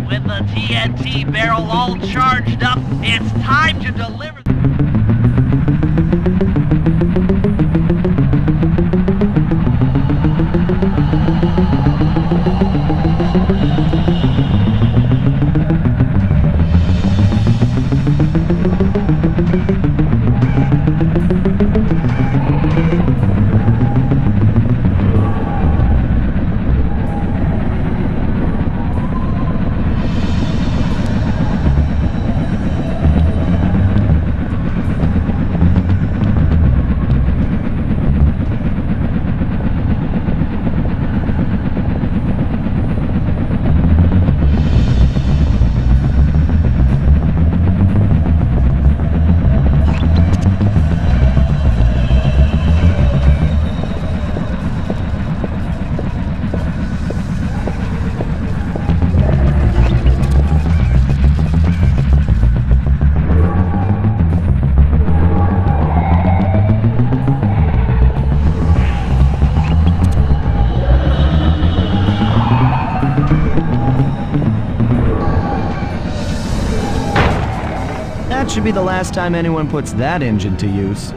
With the TNT barrel all charged up, it's time to deliver. That should be the last time anyone puts that engine to use.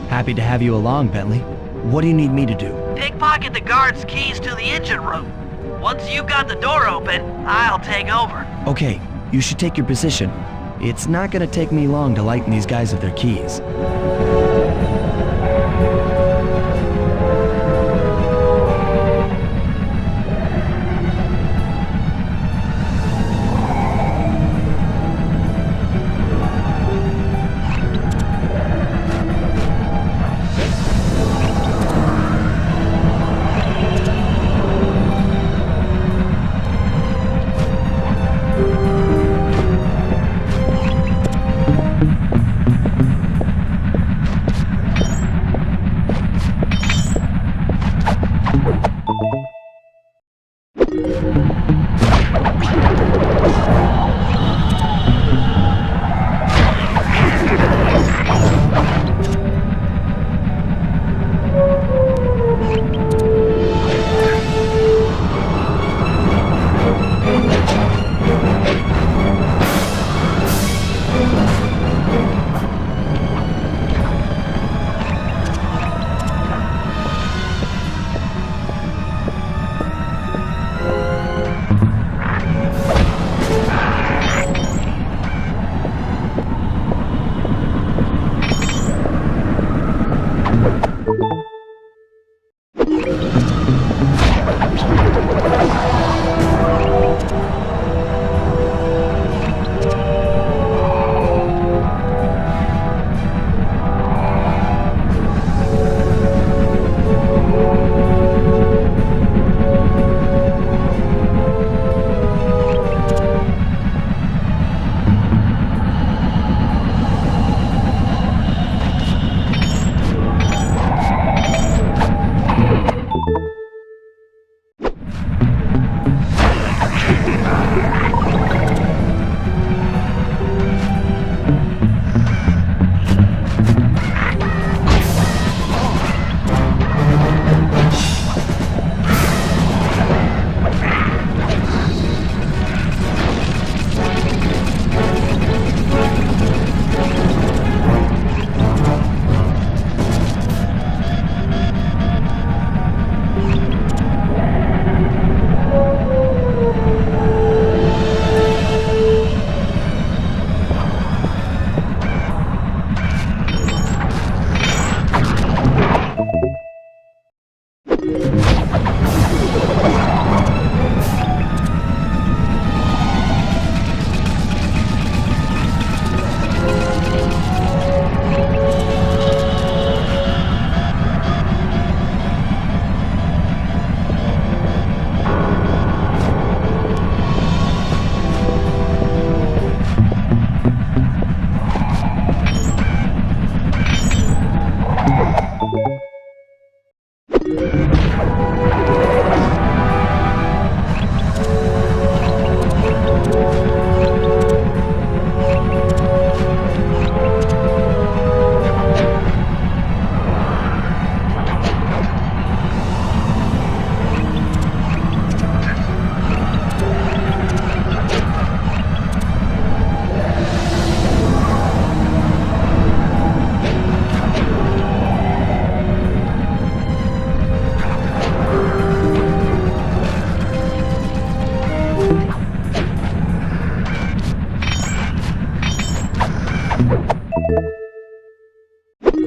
Happy to have you along, Bentley. What do you need me to do? Pickpocket the guard's keys to the engine room. Once you've got the door open, I'll take over. Okay, you should take your position. It's not gonna take me long to lighten these guys of their keys.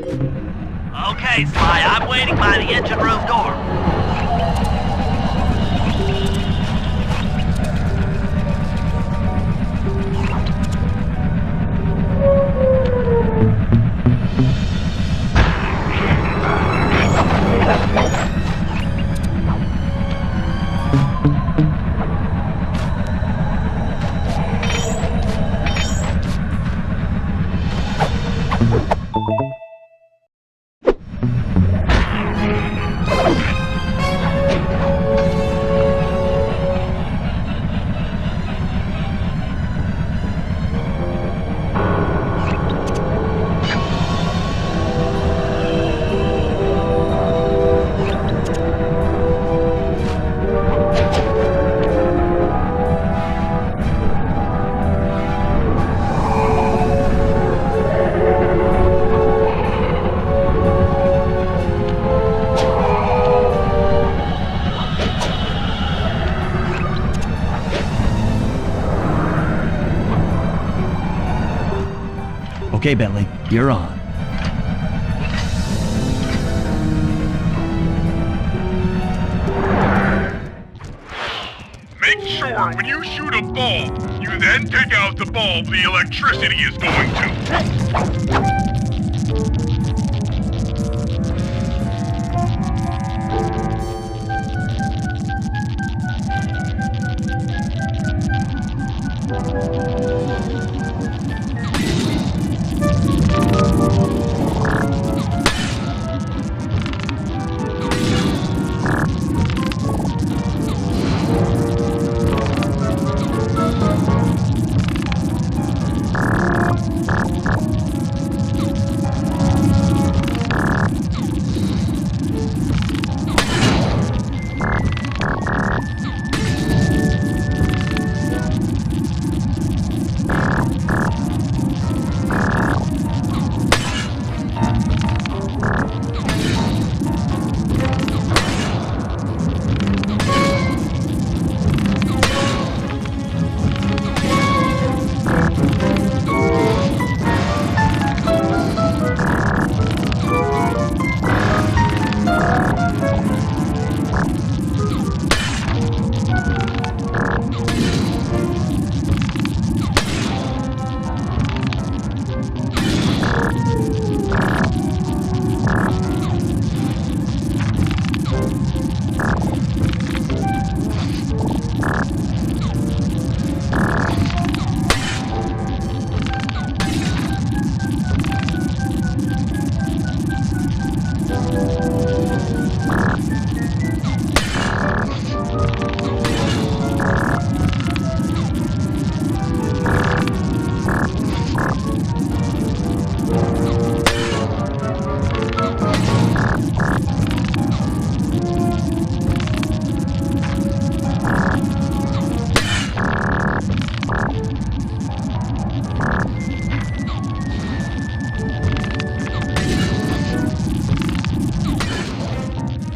Okay, Sly, I'm waiting by the engine room door. Okay, Bentley, you're on. Make sure when you shoot a bulb, you then take out the bulb the electricity is going to.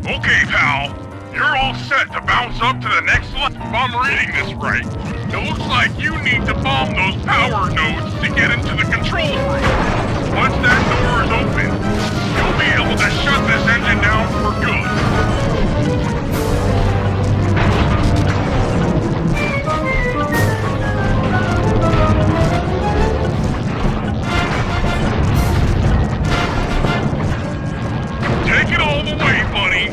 Okay, pal. You're all set to bounce up to the next level if I'm reading this right. It looks like you need to bomb those power nodes to get into the control room. Once that door is open, you'll be able to shut this engine down for good. Take it all the way, buddy.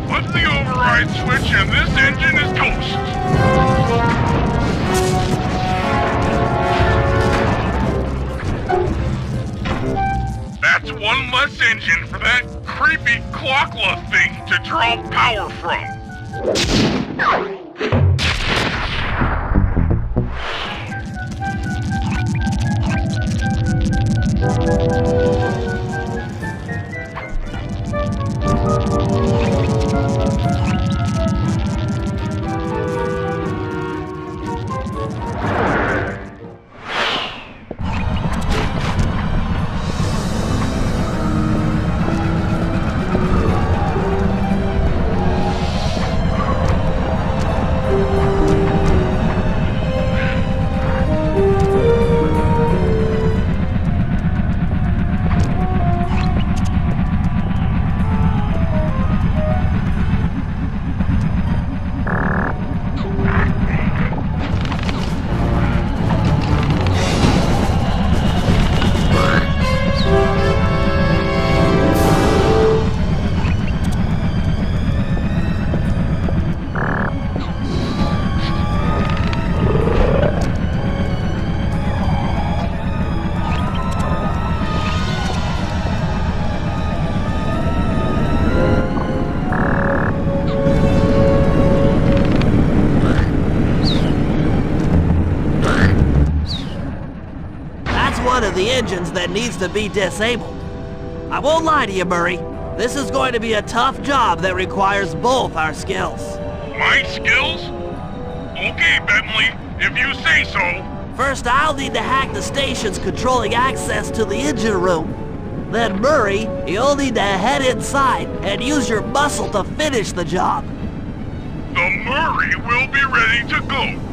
Flip the override switch and this engine is toast. That's one less engine for that creepy clockla thing to draw power from. engines that needs to be disabled. I won't lie to you, Murray. This is going to be a tough job that requires both our skills. My skills? Okay, Bentley, if you say so. First, I'll need to hack the stations controlling access to the engine room. Then, Murray, you'll need to head inside and use your muscle to finish the job. The Murray will be ready to go.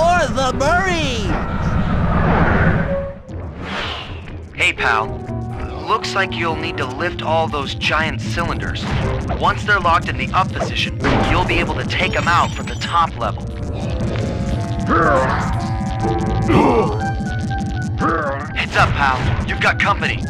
for the Murray! Hey, pal. Looks like you'll need to lift all those giant cylinders. Once they're locked in the up position, you'll be able to take them out from the top level. Heads up, pal. You've got company.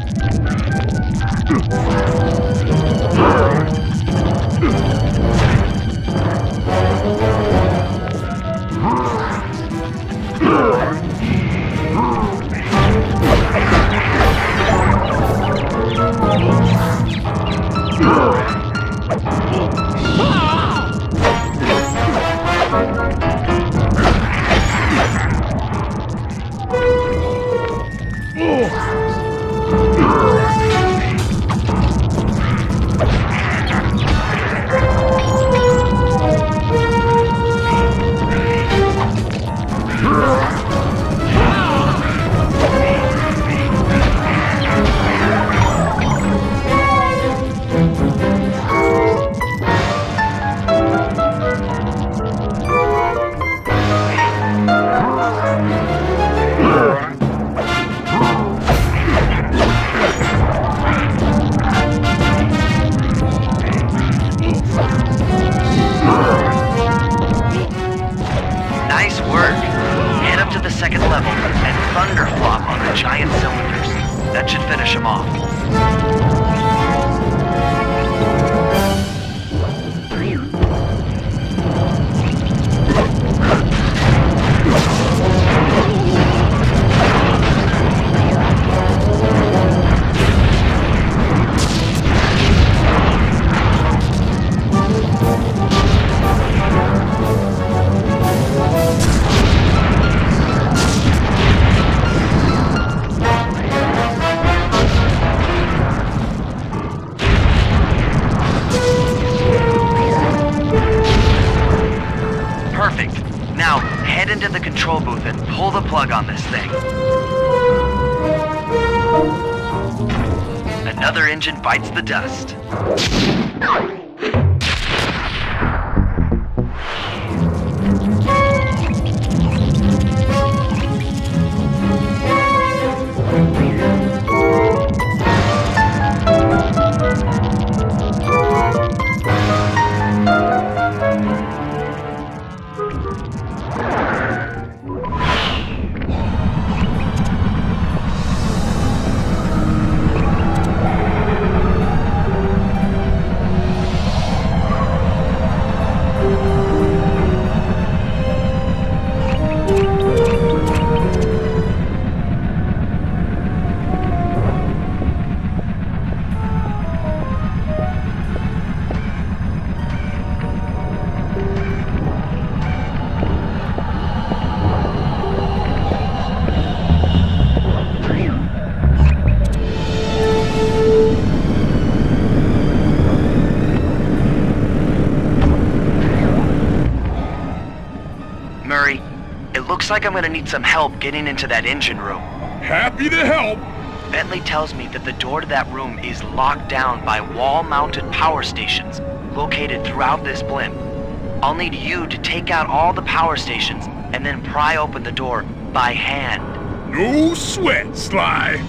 Nice work. Head up to the second level and thunderflop on the giant cylinders. That should finish them off. Perfect. Now, head into the control booth and pull the plug on this thing. Another engine bites the dust. Murray, it looks like I'm gonna need some help getting into that engine room. Happy to help. Bentley tells me that the door to that room is locked down by wall-mounted power stations located throughout this blimp. I'll need you to take out all the power stations and then pry open the door by hand. No sweat, Sly.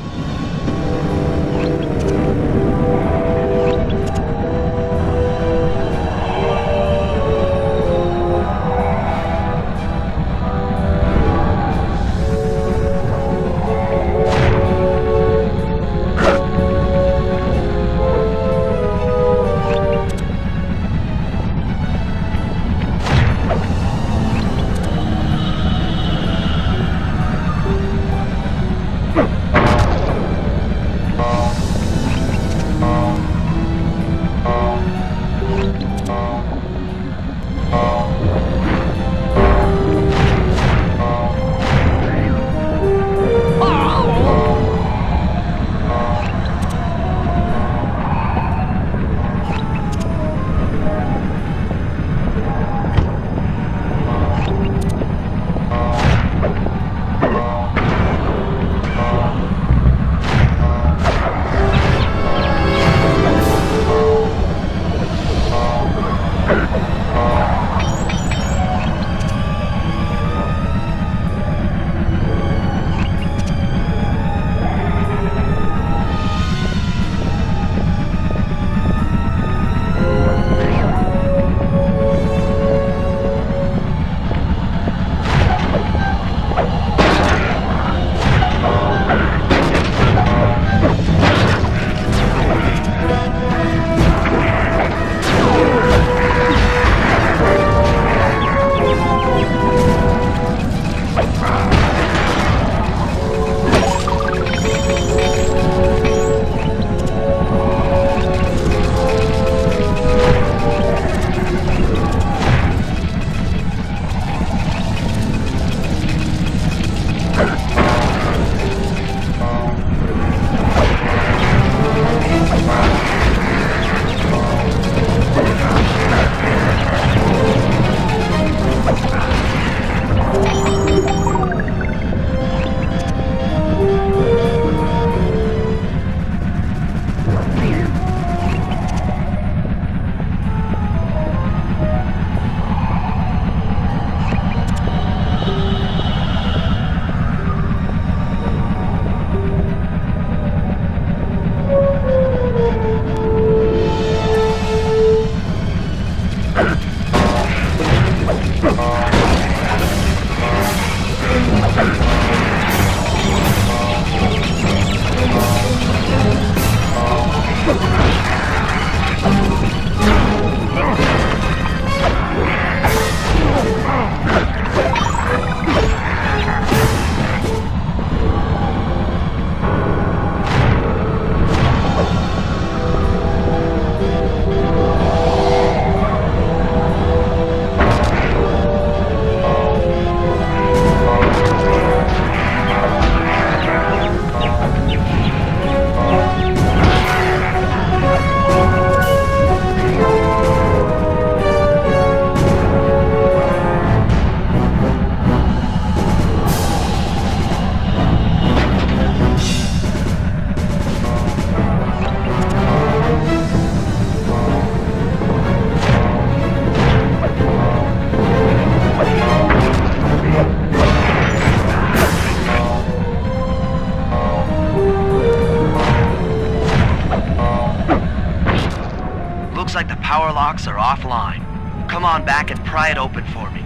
power locks are offline. Come on back and pry it open for me.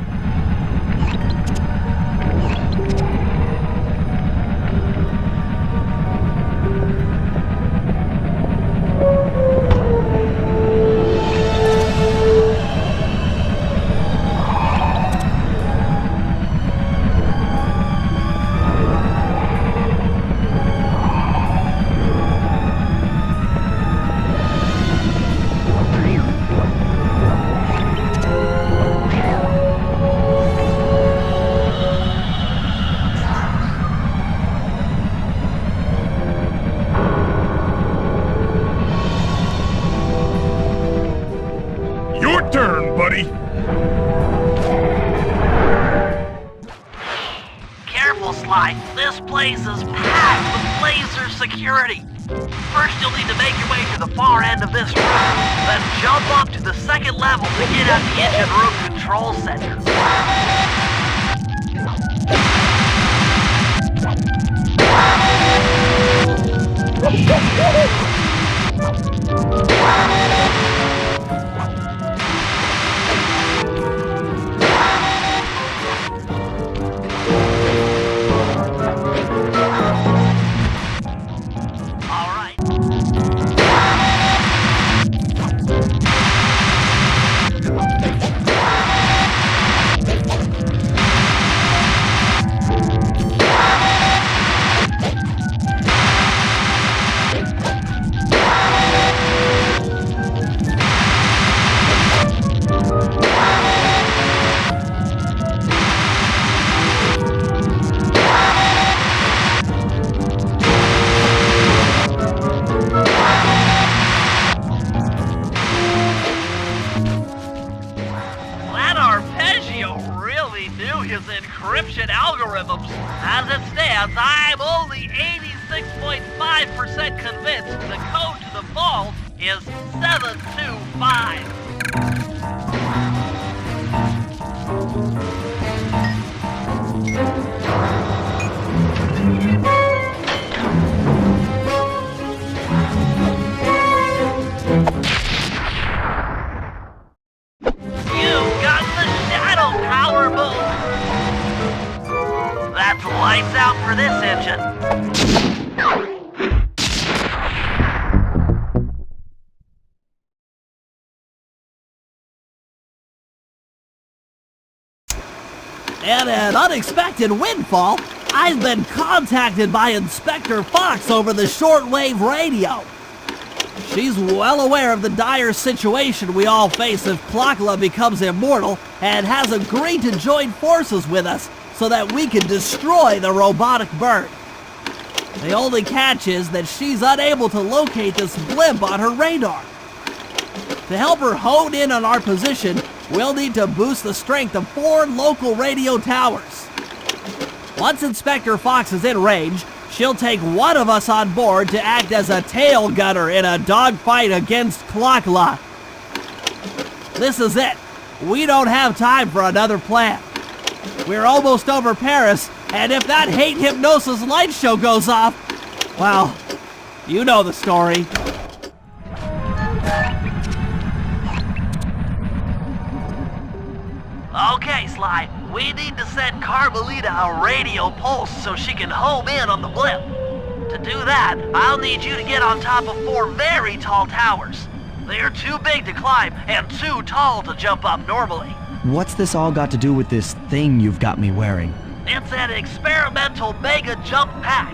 Your turn, buddy. Careful, Sly. This place is packed with laser security. First, you'll need to make your way to the far end of this room, then jump up to the second level to get at the engine room control center. His encryption algorithms. As it stands, I'm only 86.5% convinced the code to the vault is 725. That's lights out for this engine. And an unexpected windfall, I've been contacted by Inspector Fox over the shortwave radio. She's well aware of the dire situation we all face if Klakla becomes immortal and has agreed to join forces with us so that we can destroy the robotic bird. The only catch is that she's unable to locate this blimp on her radar. To help her hone in on our position, we'll need to boost the strength of 4 local radio towers. Once Inspector Fox is in range, she'll take one of us on board to act as a tail gunner in a dogfight against Klakla. This is it. We don't have time for another plan. We're almost over Paris, and if that hate hypnosis light show goes off, well, you know the story. Okay, Sly, we need to send Carmelita a radio pulse so she can home in on the blimp. To do that, I'll need you to get on top of 4 very tall towers. They are too big to climb and too tall to jump up normally. What's this all got to do with this thing you've got me wearing? It's an experimental mega jump pack.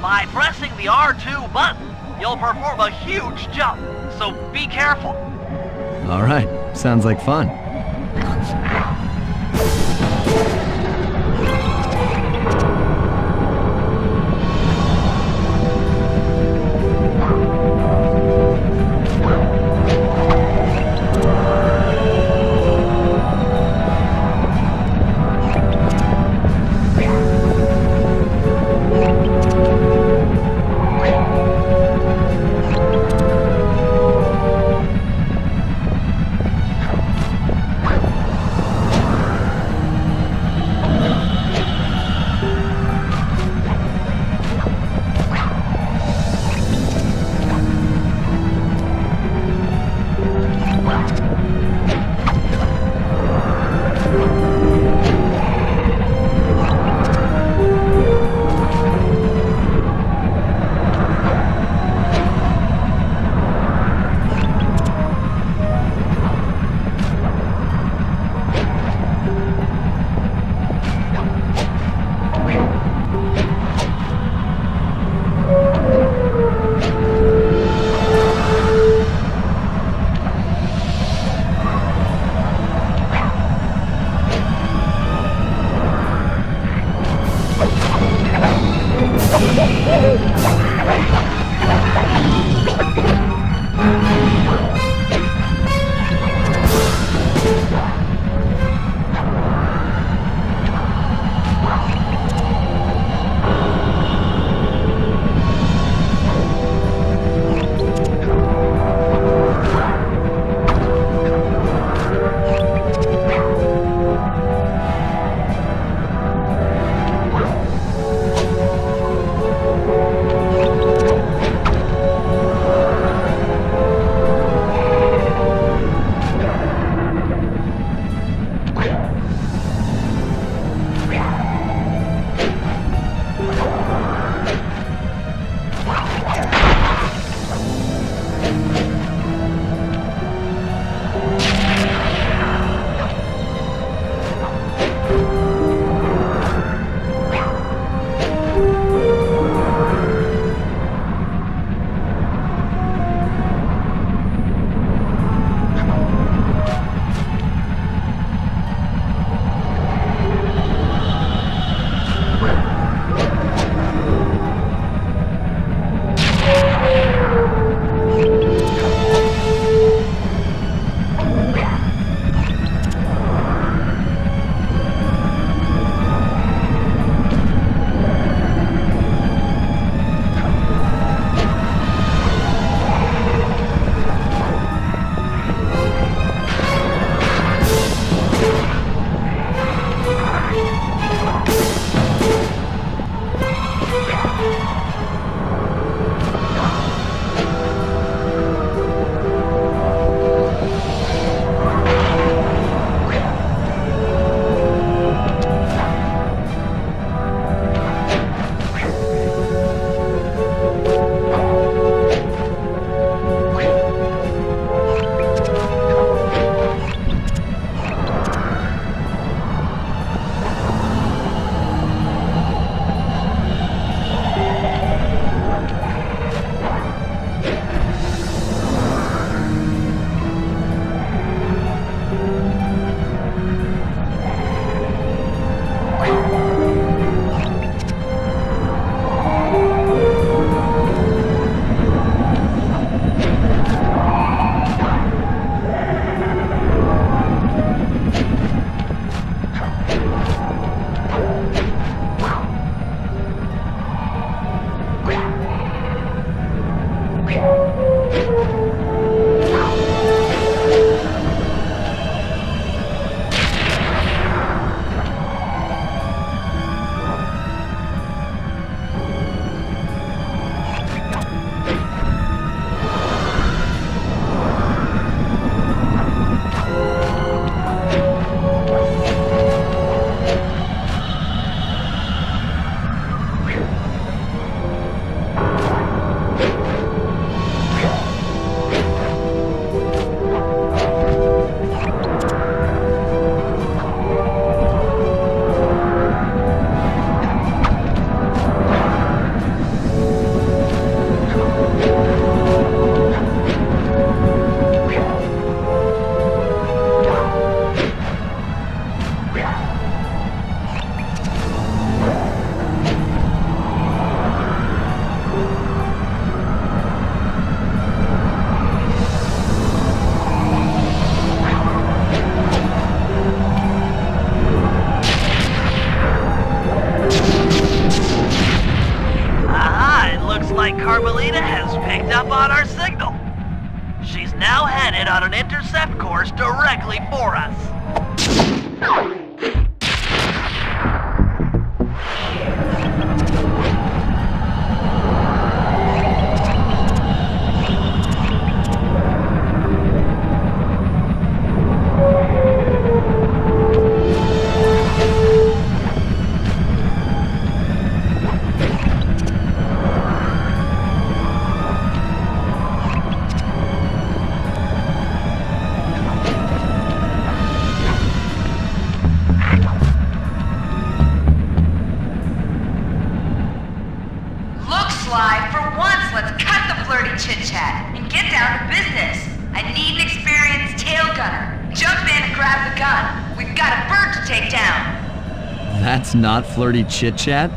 By pressing the R2 button, you'll perform a huge jump, so be careful. All right, sounds like fun. Carmelita has picked up on our signal. She's now headed on an intercept course directly for us. Sly, for once, let's cut the flirty chit-chat and get down to business. I need an experienced tail gunner. Jump in and grab the gun. We've got a bird to take down. That's not flirty chit-chat?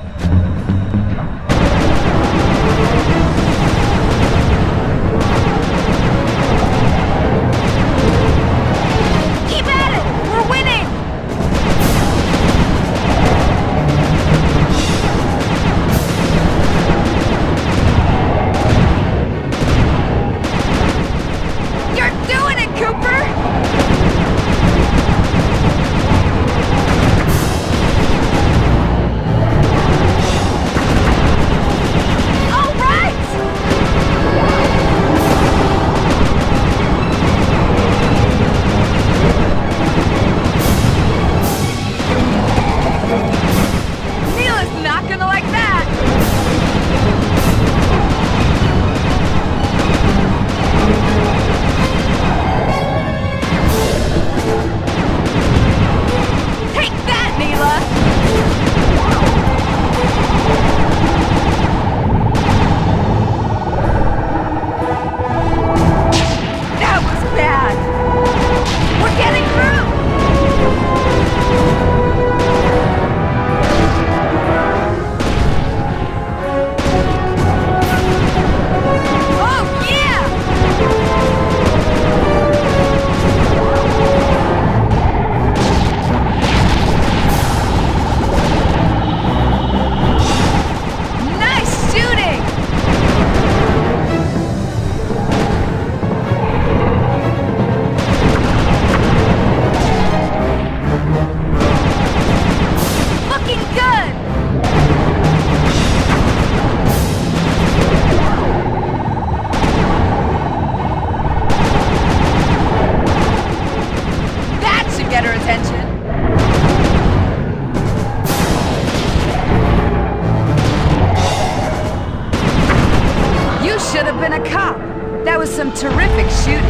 up in a car. That was some terrific shooting.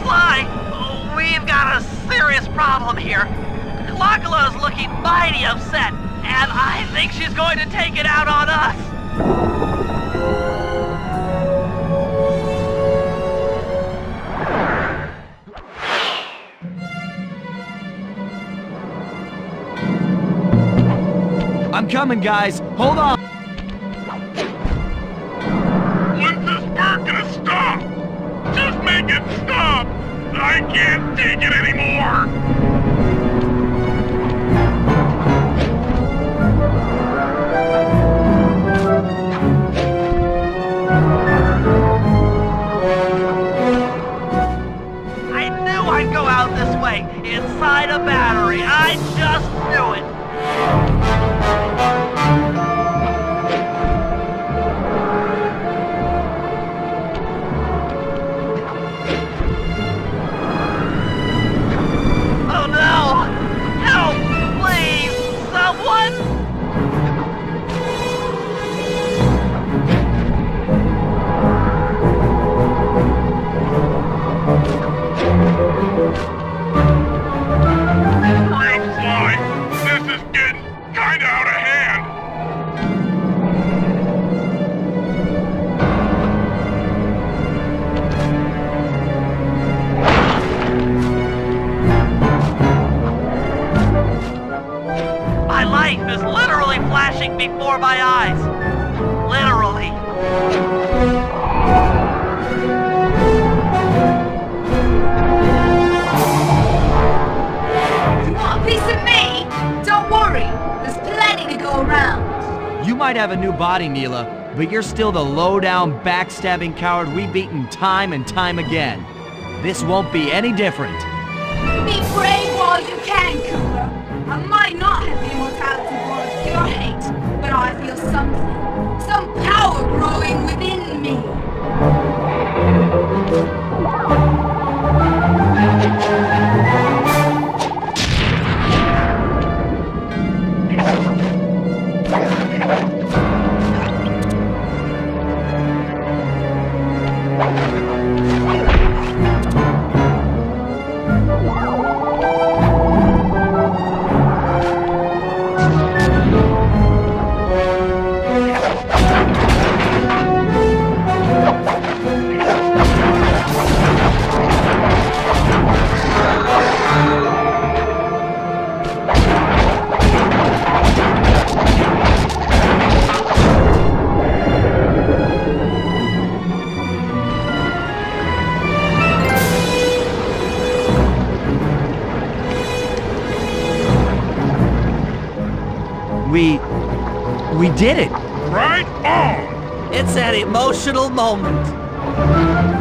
Sly, we've got a serious problem here. Locala's looking mighty upset, and I think she's going to take it out on us. I'm coming, guys. Hold on. When's this bird gonna stop? Just make it stop! I can't take it anymore! I knew I'd go out this way, inside a battery. I just knew it. Oh no! Help! Please! Someone! Great Sly! This is getting kinda out of hand! My life is literally flashing before my eyes. Literally. You want a piece of me? Don't worry, there's plenty to go around. You might have a new body, Neela, but you're still the low-down, backstabbing coward we've beaten time and time again. This won't be any different. Be brave while you can, Cooper. I might not have the immortality born of pure hate, but I feel something. Some power growing within me. We did it! Right on! It's an emotional moment.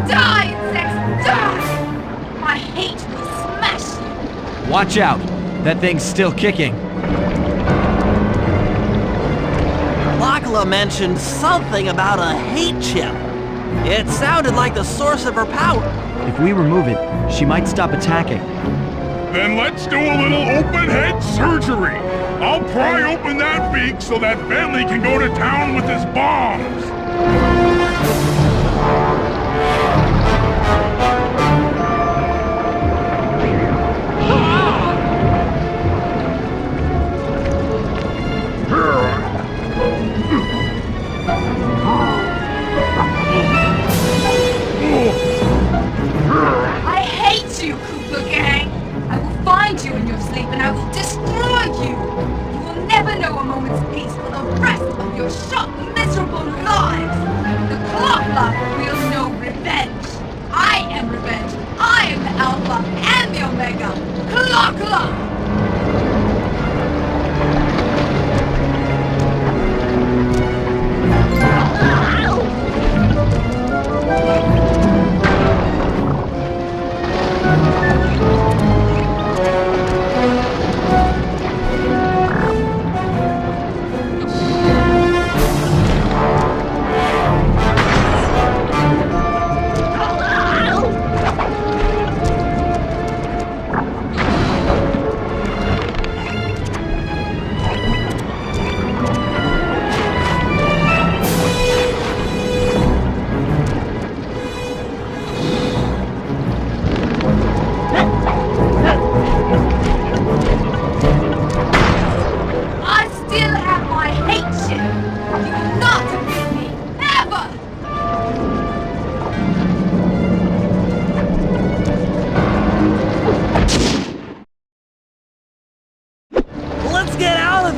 Die, insects, die! My hate will smash you. Watch out! That thing's still kicking. Locala mentioned something about a hate chip. It sounded like the source of her power. If we remove it, she might stop attacking. Then let's do a little open head surgery. I'll pry open that beak so that Bentley can go to town with his bombs. I hate you, Cooper Gang. I will find you in your sleep and I will destroy you. You will never know a moment's peace for the rest of your short, miserable lives. The Clocklock will know revenge. I am revenge. I am the Alpha and the Omega. Clocklock!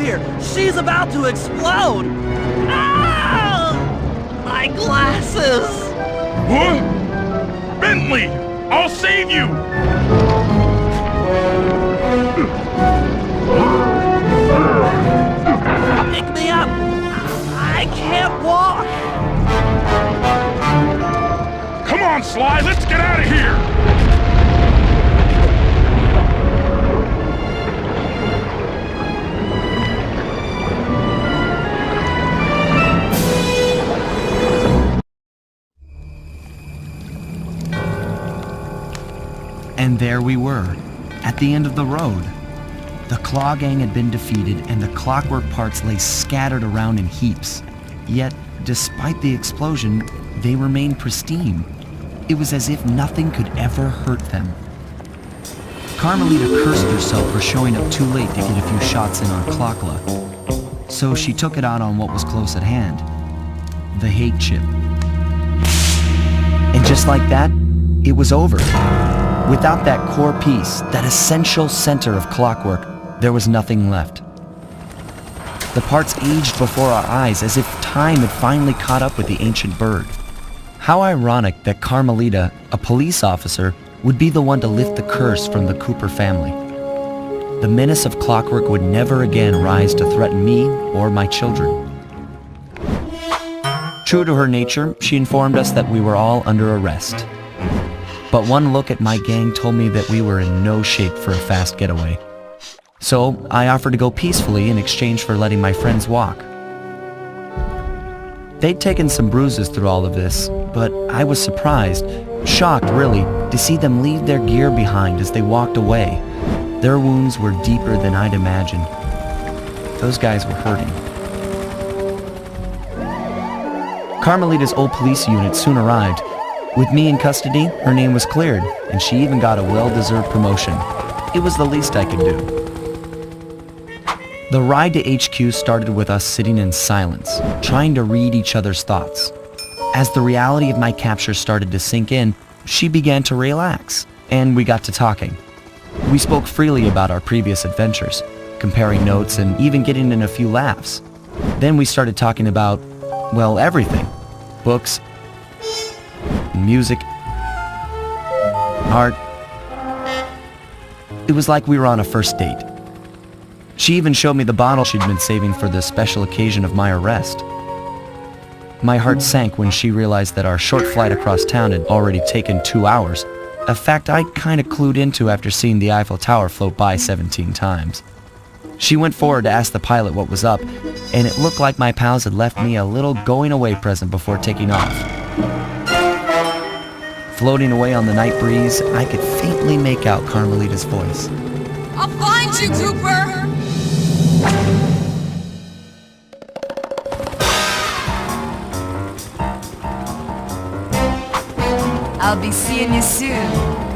here! She's about to explode! Ah! My glasses! What? Bentley! I'll save you! Pick me up! I can't walk! Come on, Sly, let's get out of here! And there we were, at the end of the road. The Claw Gang had been defeated and the clockwork parts lay scattered around in heaps. Yet, despite the explosion, they remained pristine. It was as if nothing could ever hurt them. Carmelita cursed herself for showing up too late to get a few shots in on Clockla. So she took it out on what was close at hand, the hate chip. And just like that, it was over. Without that core piece, that essential center of clockwork, there was nothing left. The parts aged before our eyes as if time had finally caught up with the ancient bird. How ironic that Carmelita, a police officer, would be the one to lift the curse from the Cooper family. The menace of clockwork would never again rise to threaten me or my children. True to her nature, she informed us that we were all under arrest. But one look at my gang told me that we were in no shape for a fast getaway. So I offered to go peacefully in exchange for letting my friends walk. They'd taken some bruises through all of this, but I was surprised, shocked really, to see them leave their gear behind as they walked away. Their wounds were deeper than I'd imagined. Those guys were hurting. Carmelita's old police unit soon arrived. With me in custody, her name was cleared, and she even got a well-deserved promotion. It was the least I could do. The ride to HQ started with us sitting in silence, trying to read each other's thoughts. As the reality of my capture started to sink in, she began to relax, and we got to talking. We spoke freely about our previous adventures, comparing notes and even getting in a few laughs. Then we started talking about, well, everything. Books, music, art. It was like we were on a first date. She even showed me the bottle she'd been saving for the special occasion of my arrest. My heart sank when she realized that our short flight across town had already taken 2 hours, a fact I'd kinda clued into after seeing the Eiffel Tower float by 17 times. She went forward to ask the pilot what was up, and it looked like my pals had left me a little going-away present before taking off. Floating away on the night breeze, I could faintly make out Carmelita's voice. I'll find you, Cooper! I'll be seeing you soon.